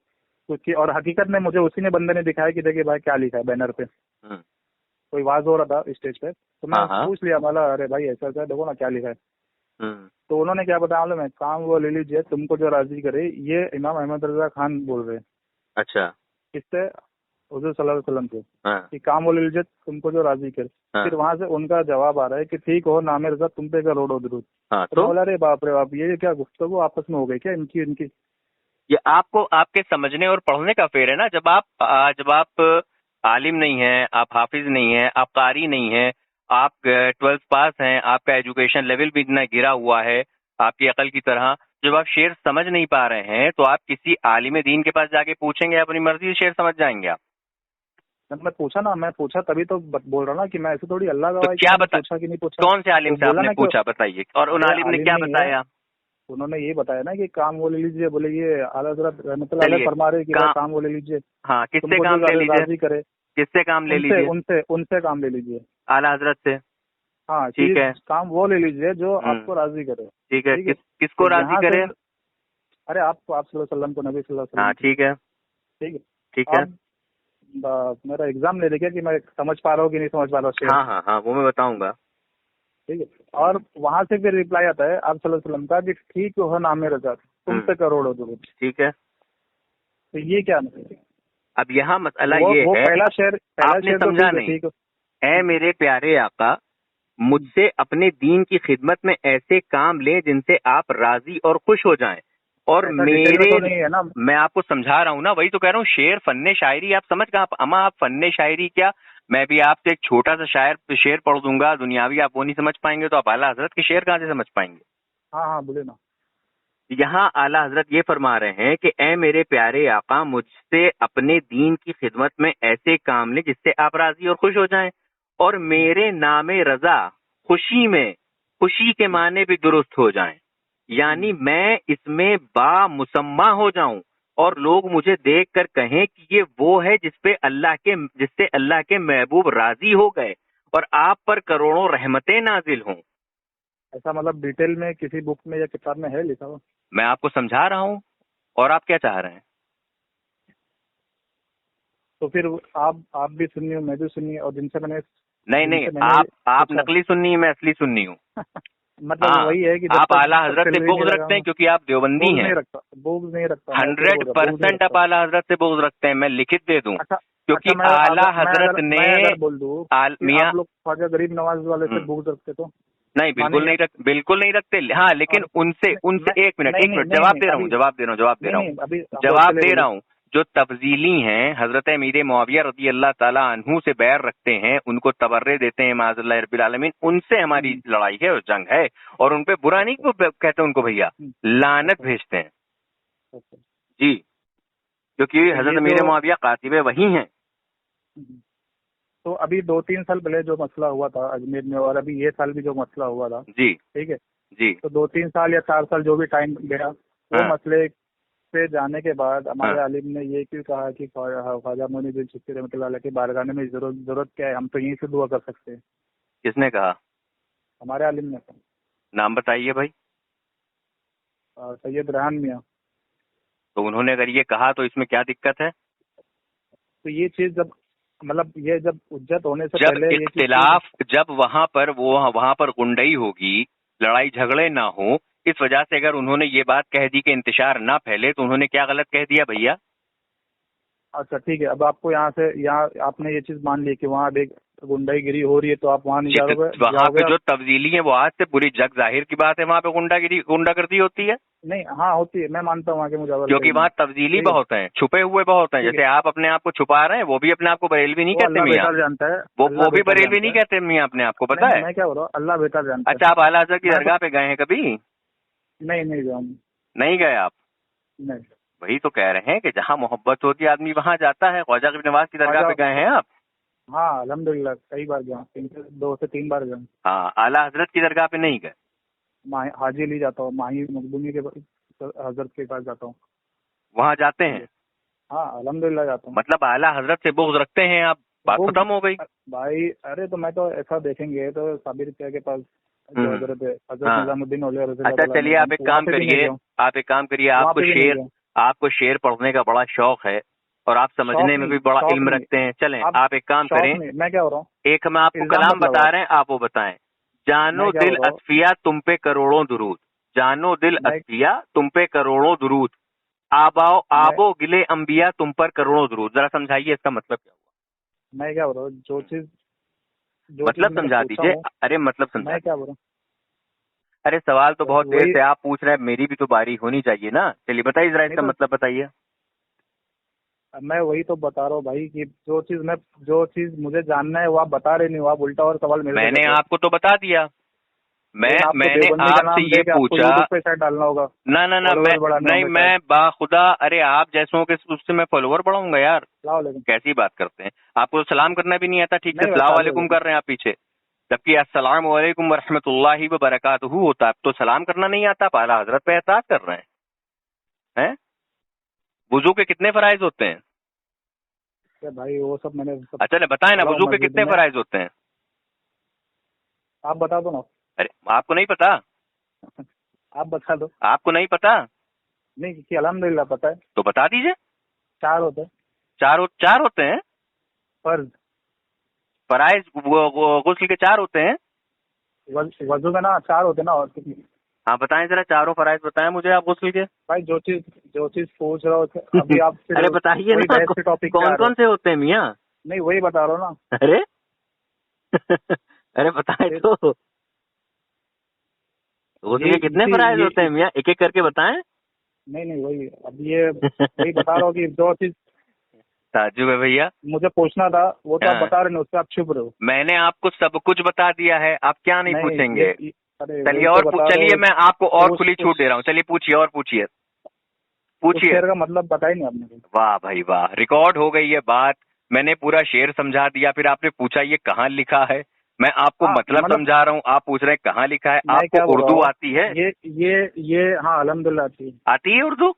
कुछ, और हकीकत में मुझे उसी ने बंदे ने दिखाया कि देखिए भाई क्या लिखा है बैनर पे, कोई वाज हो रहा था स्टेज पे, तो मैं पूछ लिया, बोला अरे भाई ऐसा देखो ना क्या लिखा है। तो उन्होंने क्या बताया मालूम है? काम वो ले लीजिए, तुमको जो राजी करे, ये इमाम अहमद रजा खान बोल रहे हैं। अच्छा, किससे? हुजूर सल्लल्लाहु अलैहि वसल्लम से, कि काम वो ले लीजिए, तुमको जो राजी करे। फिर वहां से उनका जवाब आ रहा है कि ठीक हो, नामे रजा तुम पे करोड़ों दुरूद। तो बोला अरे बाप रे बाप, ये क्या गुफ्तगू आपस में हो गई क्या इनकी? ये आपको आपके समझने और पढ़ने का फेर है ना। जब आप आलिम नहीं है, आप हाफिज नहीं है, आप कारी नहीं है, आप 12th पास हैं, आपका एजुकेशन लेवल भी इतना गिरा हुआ है आपकी अकल की तरह, जब आप शेर समझ नहीं पा रहे हैं तो आप किसी आलिम दीन के पास जाके पूछेंगे, अपनी मर्जी से शेर समझ जाएंगे आप? जब मैं पूछा तभी तो बोल रहा ना कि मैं ऐसे थोड़ी अल्लाह तो गवाह क्या पूछा कि नहीं पूछा। कौन से आलिम से आपने पूछा, बताइए। और उन आलिम ने क्या बताया? उन्होंने ये बताया ना कि काम वो ले लीजिए, बोले ये आला हज़रत रहमतुल्लाह अलैह फरमा रहे कि काम वो ले लीजिए। हाँ, किससे काम ले लीजिए? करे किससे काम ले लीजिए? उनसे काम ले लीजिए, आला हजरत से। हाँ ठीक है, काम वो ले लीजिए जो आपको राजी करे। ठीक है, किसको राजी करे? अरे आपको, आप सल्लल्लाहु अलैहि वसल्लम को, नबी सल्लल्लाहु अलैहि वसल्लम। हाँ ठीक है, ठीक है, ठीक है। मेरा एग्जाम ले देखिए कि मैं समझ पा रहा हूँ कि नहीं समझ पा रहा हूँ। हाँ हाँ हाँ, वो मैं बताऊंगा। ठीक है, और वहाँ से फिर रिप्लाई आता है आप सल्लल्लाहु अलैहि वसल्लम का कि ठीक हो नाम रजा तुमसे करोड़ों दूर। ठीक है, तो ये क्या मतलब? अब यहाँ मसला ये है, पहला शेर आपने समझा नहीं। ऐ मेरे प्यारे आका, मुझसे अपने दीन की खिदमत में ऐसे काम ले जिनसे आप राजी और खुश हो जाएं। और मेरे तो नहीं है ना, मैं आपको समझा रहा हूँ ना, वही तो कह रहा हूँ। शेर, फन्ने शायरी आप समझ कहाँ? अमा आप फन्ने शायरी क्या, मैं भी आपसे एक छोटा सा शेर पढ़ दूंगा दुनियावी, आप वो नहीं समझ पाएंगे तो आप आला हजरत के शेर कहाँ से समझ पाएंगे? हाँ हाँ बोले ना। यहाँ आला हजरत ये फरमा रहे हैं कि ऐ मेरे प्यारे आका, मुझसे अपने दीन की खिदमत में ऐसे काम ले जिससे आप राजी और खुश हो जाएं, और मेरे नामे रजा खुशी के माने भी दुरुस्त हो जाएं। यानी मैं इसमें बामुसम्मा हो जाऊं और लोग मुझे देखकर कहें कि ये वो है जिससे अल्लाह के महबूब राजी हो गए और आप पर करोड़ों रहमतें नाजिल हों। ऐसा मतलब डिटेल में किसी बुक में या किताब में है लिखा हुआ? मैं आपको समझा रहा हूँ, और आप क्या चाह रहे हैं? तो फिर आप भी सुन्नी हो, मैं भी सुन्नी, और जिनसे मैंने नहीं, आप नकली सुन्नी, मैं असली सुन्नी हूँ। मतलब वही है कि आप आला हजरत से बुग़्ज़ रखते हैं क्योंकि आप देवबंदी हैं। बुग़्ज़ नहीं रखता, 100% आप आला हजरत से बुग़्ज़ रखते हैं, मैं लिखित दे दूं। क्योंकि आला हजरत ने बोल दूं मियां, आप लोग ख्वाजा गरीब नवाज वाले से बुग़्ज़ रखते तो नहीं, बिल्कुल नहीं रखते। हाँ, लेकिन उनसे एक मिनट जवाब दे रहा हूँ। जो तफजीली हैं, हजरत अमीर मुआविया रज़ी अल्लाह ताला अन्हु से बैर रखते हैं, उनको तबर्रे देते हैं माज़अल्लाह रब्बिल आलमीन, उनसे हमारी लड़ाई है और जंग है, और उनपे बुरा नहीं कहते उनको भैया, लानत भेजते हैं जी, क्योंकि हजरत अमीर मुआविया कातिब वही हैं। तो अभी 2-3 साल पहले जो मसला हुआ था अजमेर में, और अभी ये साल भी जो मसला हुआ था जी, ठीक है जी, तो 2-3 साल या 4 साल जो भी टाइम गया, वो मसले पे जाने के बाद हमारे आलिम ने ये क्यों कहा कि ख्वाजा मोइनुद्दीन चिश्ती रहमतुल्लाह अलैह के बारगाने में जरूरत क्या है, हम तो यहीं से दुआ कर सकते हैं? किसने कहा? हमारे आलिम ने। नाम बताइए भाई। सैयद रेहान मियां। तो उन्होंने अगर ये कहा तो इसमें क्या दिक्कत है? तो ये चीज जब उज्जत होने से पहले इख्तिलाफ, जब वहां पर गुंडई होगी, लड़ाई झगड़े ना हो, इस वजह से अगर उन्होंने ये बात कह दी कि इंतशार ना फैले, तो उन्होंने क्या गलत कह दिया भैया? अच्छा ठीक है, अब आपको यहाँ आपने ये चीज मान ली कि वहाँ एक गुंडागिरी हो रही है, तो आप वहाँ नहीं जाओगे? वहाँ पे जो तब्दीली है वो आज से पूरी जग जाहिर की बात है, वहाँ पे गुंडागर्दी होती है? नहीं, हाँ होती है, मैं मानता हूँ वहाँ के मुजावर, क्योंकि वहाँ तब्दीली बहुत है, छुपे हुए बहुत हैं। जैसे आप अपने आप को छुपा रहे हैं, वो भी अपने आप को बरेलवी नहीं कहते मियां, जानता है वो भी बरेलवी नहीं कहते मियां अपने आप को, पता है? मैं क्या बोल रहा हूँ, अल्लाह बेहतर जानता है। अच्छा, आप आला हज़रत की दरगाह पे गए हैं कभी? नहीं गए आप? नहीं। वही तो कह रहे हैं कि जहाँ मोहब्बत होती है आदमी वहाँ जाता है। ख्वाजा गरीब नवाज की दरगाह पे गए हैं आप? हाँ अल्हम्दुलिल्लाह, कई बार गया, 2 से 3 बार गया। हाँ, आला हजरत की दरगाह पे नहीं गए? हाजी अली जाता हूँ, माही मखदूमी के हजरत के पास जाता हूँ, वहाँ जाते हैं? हाँ अल्हम्दुलिल्लाह जाता हूँ। मतलब आला हजरत से बुग़्ज़ रखते हैं आप, बात खत्म हो गई भाई। अरे तो मैं तो ऐसा देखेंगे तो साबिर क्या के पास हजरत निजामुद्दीन औलिया। अच्छा चलिए, आप एक काम करिए, आपको शेर पढ़ने का बड़ा शौक है और आप समझने में भी बड़ा इल्म रखते हैं। चलें, आप एक काम करें, मैं क्या हो रहा हूँ, एक हम आपको कलाम बता रहे हैं, आप वो बताएं। जानो दिल असफिया तुम पे करोड़ों दुरूद, जानो दिल असफिया तुम पे करोड़ों दुरूद, आबो गिले अंबिया तुम पर करोड़ों दुरूद। जरा समझाइए इसका मतलब क्या हुआ? मैं क्या बोल रहा हूँ, जो चीज मतलब समझा दीजिए। अरे मतलब समझा, मैं क्या बोल रहा हूँ? अरे सवाल तो बहुत देर से आप पूछ रहे हैं, मेरी भी तो बारी होनी चाहिए ना। चलिए बताइए जरा इसका मतलब बताइए। मैं वही तो बता रहा हूँ भाई कि जो चीज मुझे जानना है वो आप बता रहे नहीं हो, आप उल्टा और सवाल मेरे से मैंने आपको तो बता दिया। मैंने आपसे ये पूछा, डालना होगा ना मैं बाखुदा, अरे आप जैसों के उससे मैं फॉलोवर बढ़ाऊंगा यार, कैसी बात करते हैं? आपको तो सलाम करना भी नहीं आता ठीक से, अस्सलाम वालेकुम कर रहे हैं आप पीछे, जबकि अस्सलाम वालेकुम वरहमतुल्लाहि व बरकातहू होता है। तो सलाम करना नहीं आता, आप आला हजरत पे एतराज कर रहे हैं? वुजू के कितने फराइज होते हैं? भाई वो सब मैंने अच्छा बताए ना, वुजू के कितने फराइज होते हैं? आप बता दो ना। अरे आपको नहीं पता? आप बता दो। आपको नहीं पता? नहीं कि अल्हम्दुलिल्लाह पता है। तो बता दीजिए। 4 होते हैं। चार होते हैं फर्ज, फराइज गुस्ल के 4 होते हैं। वजू में ना 4 होते हैं ना, और कितनी? हाँ बताएं जरा, चारों फराइज बताएं मुझे आप गुस्ल के। भाई जो चीज पूछ रहे हो अभी आप अरे बताइए ना, टॉपिक कौन कौन से होते हैं मियाँ? नहीं वही बता रहा हूँ ना। अरे अरे बताएं तो, गुस्ल के कितने फराइज होते हैं मियाँ, एक एक करके बताएं। नहीं वही, अब ये वही बता रहा हूँ कि जो चीज ताज्जुब है भैया, मुझे पूछना था वो तो आप बता रहे हो, उससे आप छुप रहे हो। मैंने आपको सब कुछ बता दिया है, आप क्या नहीं पूछेंगे? चलिए और चलिए मैं आपको और खुली छूट दे रहा हूँ, चलिए पूछिए और पूछिए शेर का मतलब बताया नहीं आपने। वाह भाई वाह, रिकॉर्ड हो गई है बात, मैंने पूरा शेर समझा दिया, फिर आपने पूछा ये कहाँ लिखा है, मैं आपको मतलब समझा रहा हूँ, आप पूछ रहे हैं कहाँ लिखा है। आपको उर्दू आती है? ये हाँ अल्हम्दुलिल्लाह आती है उर्दू।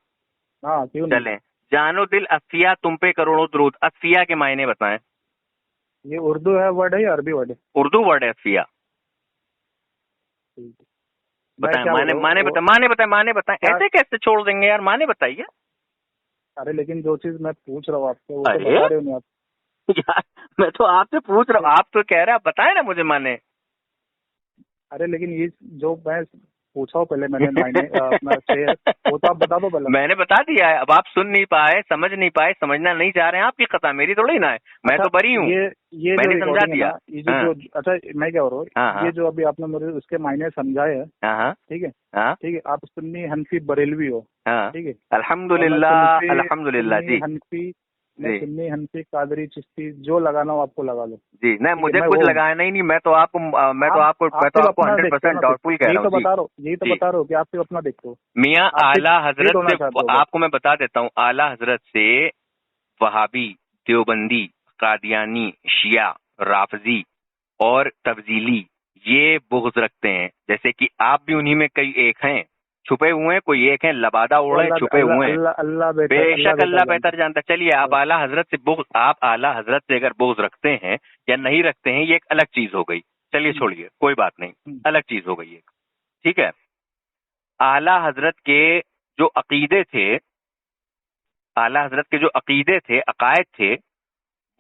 हाँ क्यों नहीं। चलें, जानो दिल अस्फिया तुम पे करोड़ों दरूद, अस्फिया के मायने बताएं। ये उर्दू है वर्ड है या अरबी वर्ड है? उर्दू वर्ड है अस्फिया। बताएं, माने बताएं, ऐसे कैसे छोड़ देंगे यार, माने बताइए। अरे लेकिन जो चीज मैं पूछ रहा हूँ आपसे वो तो बता रहे हो नहीं आप। यार मैं तो आपसे पूछ रहा हूँ, आप तो कह रहे हैं आप बताएं ना मुझे माने। अरे लेकिन ये जो मैं पूछा हो पहले मैंने मायने अपना शेर, वो तो आप बता दो पहले। मैंने बता दिया है, अब आप सुन नहीं पाए, समझ नहीं पाए, समझना नहीं चाह रहे हैं, आपकी खता, मेरी थोड़ी ना है, मैं तो बरी हूँ, ये मैंने समझा दिया। ये जो अच्छा मैं क्या हो रहा हूँ, ये जो अभी आपने मुझे उसके मायने समझाए हैं, ठीक है ठीक है। आप सुन्नी हनफी बरेलवी हो, ठीक है, अल्हम्दुलिल्लाह जी। हनफी सुन्नी हनफी कादरी चिश्ती, जो लगाना हो आपको लगा लो जी। नहीं मुझे कुछ लगाना ही नहीं, मैं तो आपको 100% डाउटफुल कह रहा हूँ। यही तो बता रहा हूँ कि आप सिर्फ अपना देखो मियाँ। आला हजरत से आपको मैं बता देता हूँ, आला हजरत से वहाबी, देवबंदी, कादियानी, शिया, राफजी और तब्जीली ये बुग़्ज़ रखते हैं, जैसे कि आप भी उन्हीं में कई एक हैं, छुपे हुए हैं, कोई एक है लबादा ओढ़े छुपे हुए हैं, बेशक अल्लाह बेहतर जानता। चलिए आप आला हजरत से आप आला हजरत से अगर बुग़्ज़ रखते हैं या नहीं रखते हैं, ये एक अलग चीज हो गई, चलिए छोड़िए, कोई बात नहीं, अलग चीज हो गई है, ठीक है। आला हजरत के जो अकीदे थे, आला हजरत के जो अकीदे थे, अकायद थे,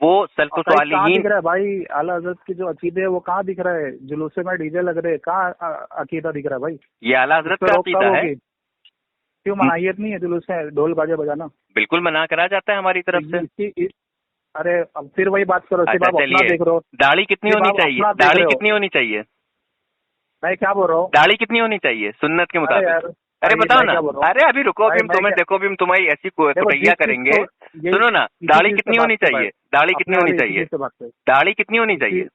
वो सल्फ़ुस सालिहीन। दिख रहा है भाई, आला हजरत के जो अकीदे है वो कहाँ दिख रहा है? जुलूसे में डीजे लग रहे हैं, कहाँ अकीदा दिख रहा है भाई? ये आला हजरत का अकीदा है। क्यों मनाहियत नहीं है जुलूस में ढोल बाजे बजाना? बिल्कुल मना करा जाता है हमारी तरफ से। अरे अब फिर वही बात करो, सिर्फ आप अपना देख रहे हो। दाढ़ी कितनी होनी चाहिए? दाढ़ी कितनी होनी चाहिए? मैं क्या बोल रहा हूँ, दाढ़ी कितनी होनी चाहिए सुन्नत के मुताबिक? अरे बताओ ना। अरे अभी रुको, अभी तुम्हें देखो, अभी हम तुम्हारी ऐसी कुटैया करेंगे। सुनो ना, दाढ़ी कितनी होनी चाहिए? दाढ़ी कितनी होनी चाहिए? दाढ़ी कितनी होनी चाहिए?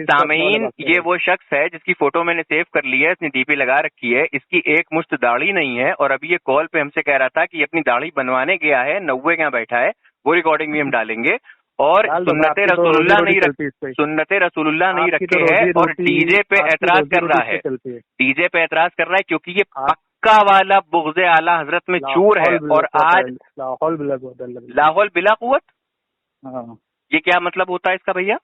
सामीन, ये वो शख्स है जिसकी फोटो मैंने सेव कर ली है, इसने डीपी लगा रखी है, इसकी एक मुश्त दाढ़ी नहीं है, और अभी ये कॉल पे हमसे कह रहा था कि अपनी दाढ़ी बनवाने गया है, 90 के यहाँ बैठा है, वो रिकॉर्डिंग भी हम डालेंगे। और सुन्नते रसूलुल्लाह नहीं रखे है, और डीजे पे एतराज कर रहा है, डीजे पे एतराज कर रहा है, क्योंकि ये पक्का वाला बुग़्ज़े आला हजरत में चूर है। और आज लाहौल बिला कुव्वत, ये क्या मतलब होता है इसका भैया?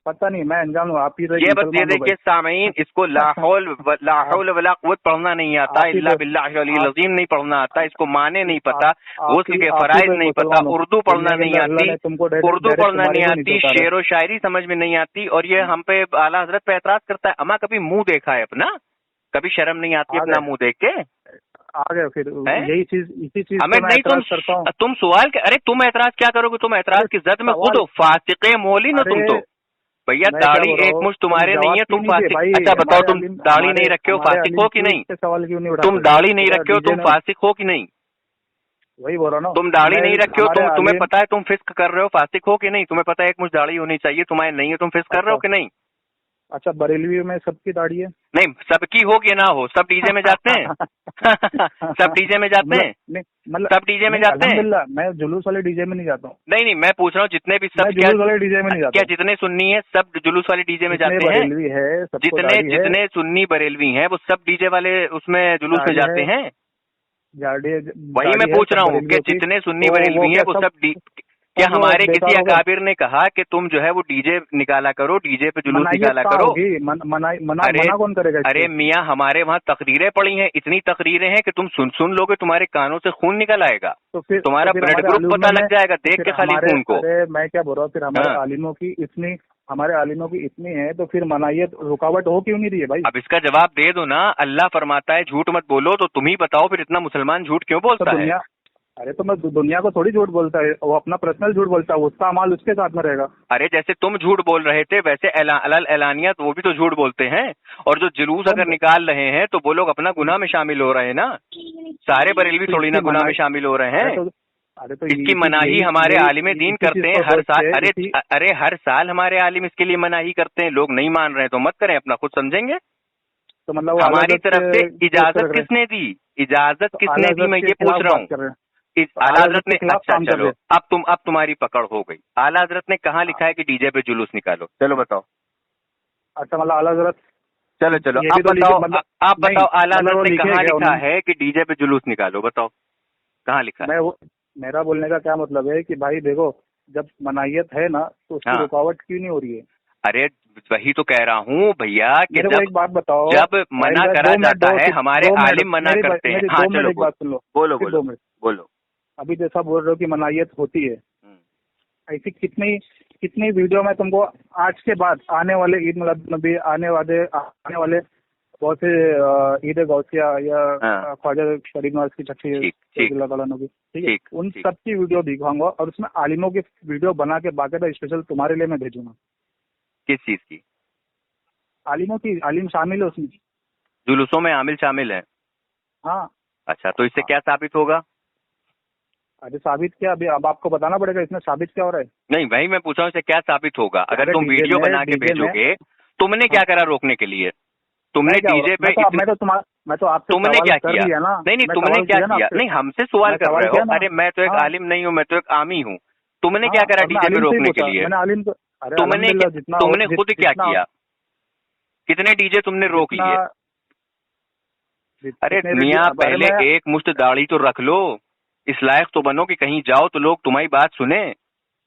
पता नहीं, मैं अनजान हूँ, आप ही ये बस ये देखिए सामीन, इसको लाहौल वला कुव्वत पढ़ना नहीं आता, इल्ला बिल्लाहिल अलील अज़ीम नहीं पढ़ना आता, इसको माने नहीं पता, गुस्ल के फराइज नहीं पता, उर्दू पढ़ना नहीं आती, शेर व शायरी समझ में नहीं आती, और ये हम पे आला हजरत पे एतराज करता है। अमा कभी मुंह देखा है अपना? कभी शर्म नहीं आती अपना मुंह देख के? आ गए फिर यही चीज, इसी चीज हमें नहीं, तुम सवाल अरे तुम एतराज क्या करोगे? तुम एतराज की जद में खुद हो, फासिक़े मौलिन हो तुम तो भैया। दाढ़ी एक मुश्त तुम्हारे नहीं है, तुम फासिक। अच्छा बताओ, तुम दाढ़ी नहीं रखे हो, फासिक हो कि नहीं? तुम दाढ़ी नहीं रखे हो, तुम फासिक हो कि नहीं? वही बोल रहा ना, तुम दाढ़ी नहीं रखे हो, तुम्हें पता है तुम फिस्क कर रहे हो, फासिक हो कि नहीं? तुम्हें पता है एक मुश्त दाढ़ी होनी चाहिए, तुम्हारे नहीं है, तुम फिस्क कर रहे हो कि नहीं? अच्छा, बरेलवी में सबकी दाढ़ी है? नहीं, सबकी हो कि ना हो, सब डीजे में जाते हैं। सब डीजे में जाते हैं, मतलब सब डीजे में जाते हैं। मैं जुलूस वाले डीजे में नहीं जाता हूँ। नहीं, मैं पूछ रहा हूँ जितने भी सब जुलूस वाले डीजे में नहीं जाता। क्या जितने सुन्नी है सब जुलूस वाले डीजे में जाते हैं? बरेलवी है, जितने सुन्नी बरेलवी हैं वो सब डीजे वाले उसमें जुलूस में जाते हैं। वही मैं पूछ रहा हूँ कि जितने सुन्नी बरेलवी हैं वो सब क्या हमारे किसी अकाबिर ने कहा कि तुम जो है वो डीजे निकाला करो, डीजे पे जुलूस निकाला करो? मना कौन करेगा? अरे मियाँ, हमारे वहाँ तकरीरें पड़ी हैं, इतनी तकरीरें हैं कि तुम सुन लोगे तुम्हारे कानों से खून निकल आएगा, तो फिर तुम्हारा ब्लड ग्रुप पता लग जाएगा देख के खाली खून को। अरे मैं क्या बोल रहा हूँ, फिर हमारे आलिमों की इतनी है तो फिर मनाइयत रुकावट हो क्यों नहीं रही है भाई? अब इसका जवाब दे दो ना। अल्लाह फरमाता है झूठ मत बोलो, तो तुम ही बताओ फिर इतना मुसलमान झूठ क्यों बोलता है? अरे तो मैं दुनिया को थोड़ी झूठ बोलता है, वो अपना पर्सनल झूठ बोलता है, उसका अमाल उसके साथ में रहेगा। अरे जैसे तुम झूठ बोल रहे थे वैसे एलानिया वो भी तो झूठ बोलते हैं, और जो जुलूस अगर निकाल रहे हैं तो वो लोग अपना गुनाह में शामिल हो रहे हैं ना। सारे बरेलवी थोड़ी ना गुनाह में शामिल हो रहे हैं। अरे तो इसकी मनाही हमारे आलिम दीन करते हैं हर साल। अरे हर साल हमारे आलिम इसके लिए मनाही करते हैं। लोग नहीं मान रहे तो मत करें, अपना खुद समझेंगे। तो मतलब हमारी तरफ से इजाजत किसने दी? इजाजत किसने दी, मैं ये पूछ रहा हूँ। आला हजरत ने, अच्छा चलो अब तुम्हारी पकड़ हो गई। आला हजरत ने कहाँ लिखा है कि डीजे पे जुलूस निकालो? चलो बताओ। अच्छा मतलब आला हजरत, चलो आप बताओ आला हजरत ने कहाँ लिखा है कि डीजे पे जुलूस निकालो? बताओ कहाँ लिखा है? मेरा बोलने का क्या मतलब है कि भाई देखो, जब मनाहियत है ना तो उसकी रुकावट क्यों नहीं हो रही है? अरे वही तो कह रहा हूँ भैया कि जब एक बात बताओ, जब मना करा जाता है, हमारे आलिम मना करते हैं। हाँ चलो बोलो। अभी जैसा बोल रहे हो कि मनाहियत होती है, ऐसी कितनी वीडियो में तुमको आज के बाद आने वाले ईद मिलाद नबी, आने वाले बहुत से ईद गौसिया या ख्वाजा शरीफ नवाज की छठी, ठीक है, उन सब की वीडियो दिखाऊंगा और उसमें आलिमों की वीडियो बना के बाकायदा स्पेशल तुम्हारे लिए मैं भेजूंगा। किस चीज की? आलिमों की। आलिम शामिल है उसमें, जुलूसों में आमिल शामिल है? हाँ। अच्छा, तो इससे क्या साबित होगा? अरे साबित क्या, अभी अब आपको बताना पड़ेगा इसमें साबित क्या हो रहा है। नहीं भाई, मैं पूछा हूँ इससे क्या साबित होगा? अगर तुम वीडियो बना के भेजोगे, तुमने क्या करा रोकने के लिए? तुमने डीजे पे मैं तो आपसे तुमने क्या किया ना? नहीं तुमने क्या किया? नहीं, हमसे सवाल कर रहे हो। अरे मैं तो एक आलिम नहीं हूँ, मैं तो एक आमी हूँ। तुमने क्या करा डीजे पे रोकने के लिए? तुमने खुद क्या किया? कितने डीजे तुमने रोक लिए? अरे मियाँ, पहले एक मुश्त दाढ़ी तो रख लो, इस लायक तो बनो कि कहीं जाओ तो लोग तुम्हारी बात सुने।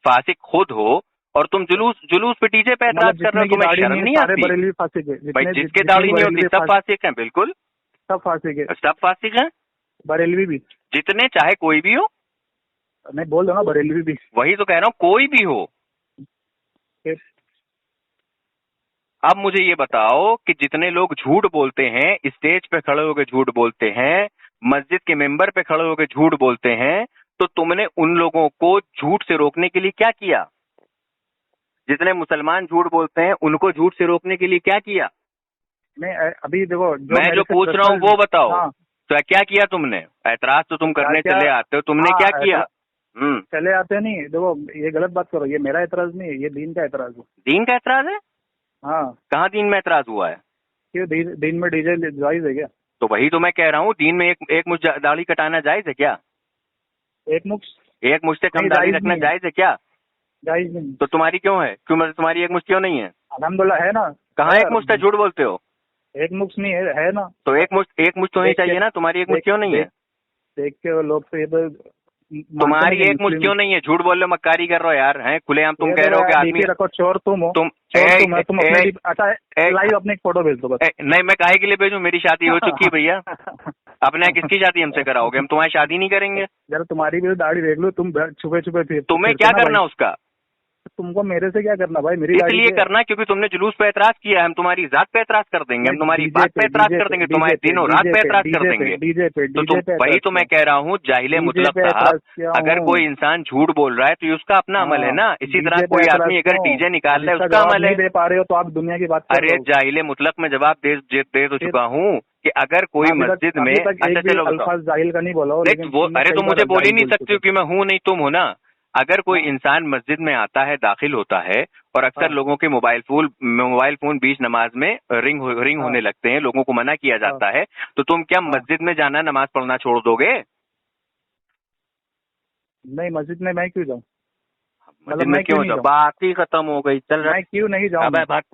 फासिक खुद हो और तुम जुलूस पे डीजे पे एतराज कर रहे हो, तुम्हें शर्म नहीं आती? भाई जिसके दाढ़ी नहीं होती सब फासिक हैं। बिल्कुल सब फासिक हैं, बरेलवी भी, जितने चाहे कोई भी हो। नहीं बोल दो ना, बरेलवी भी। वही तो कह रहा हूँ, कोई भी हो। अब मुझे ये बताओ कि जितने लोग झूठ बोलते हैं, स्टेज पे खड़े होकर झूठ बोलते हैं, मस्जिद के मेंबर पे खड़े होकर झूठ बोलते हैं, तो तुमने उन लोगों को झूठ से रोकने के लिए क्या किया? जितने मुसलमान झूठ बोलते हैं उनको झूठ से रोकने के लिए क्या किया? नहीं अभी देखो, मैं जो पूछ रहा हूँ वो बताओ। हाँ। तो क्या किया तुमने? ऐतराज तो तुम करने चले आते हो, तुमने क्या किया? चले आते नहीं, देखो ये गलत बात करो, ये मेरा ऐतराज नहीं है, ये दीन का ऐतराज है। दीन का ऐतराज है? हाँ। कहाँ दीन में ऐतराज हुआ है? क्यों, दीन में डीजे जायज है क्या? तो वही तो मैं कह रहा हूँ, दीन में एक मुश्त दाढ़ी कटाना जायज है क्या? एक मुश्त से कम दाढ़ी रखना जायज है क्या? जायज नहीं। तो तुम्हारी क्यों है? क्यों तुम्हारी एक मुश्त क्यों नहीं है? अल्हम्दुलिल्लाह है ना। कहाँ एक मुश्त है? झूठ बोलते हो। एक मुश्त नहीं है ना। तो एक मुश्त होनी चाहिए ना, तुम्हारी एक मुश्त क्यों नहीं है? देख के लोग तो ये तो तुम्हारी एक मुश्त क्यों नहीं है? झूठ बोल रहे, मक्कारी कर रहे हो यार, हैं खुलेआम तुम कह रहे हो कि आदमी रखो, चोर तुम हो, तुम अच्छा लाइव अपनी फोटो भेज दो बस। नहीं, मैं काहे के लिए भेजूं? मेरी शादी हो चुकी है भैया। अपने किसकी शादी हमसे कराओगे? हम तुम्हारी शादी नहीं करेंगे। यार तुम्हारी भी दाढ़ी देख लो, तुम छुपे फिर तुम्हें क्या करना उसका? तुमको मेरे से क्या करना भाई? मेरी इसलिए करना क्योंकि तुमने जुलूस पे एतराज किया है। हम तुम्हारी जात पे एतराज कर देंगे, हम तुम्हारी बात पे एतराज कर देंगे, तुम्हारे दिनों रात पे एतराज कर देंगे। तो वही तो मैं कह रहा हूँ, जाहिले मुतलक साहब, अगर कोई इंसान झूठ बोल रहा है तो उसका अपना अमल है ना। इसी तरह कोई आदमी अगर डीजे निकाल रहा है उसका अमल है। दे पा रहे हो तो आप दुनिया की बात। अरे जाहिले मुतलक में जवाब दे तो चुका हूँ कि अगर कोई मस्जिद में, अच्छा चलो जाहिल का नहीं बोला। अरे तो मुझे बोल ही नहीं सकती कि मैं हूँ नहीं तुम हो ना। अगर कोई इंसान मस्जिद में आता है, दाखिल होता है और अक्सर लोगों के मोबाइल फोन बीच नमाज में रिंग होने लगते हैं, लोगों को मना किया जाता है, तो तुम क्या मस्जिद में जाना, नमाज पढ़ना छोड़ दोगे? नहीं, मस्जिद में मैं क्यों जाऊँ? मस्जिद में क्यों जाऊँ? बात ही खत्म हो गई। चल रहा, मैं क्यों नहीं जाऊँ? बात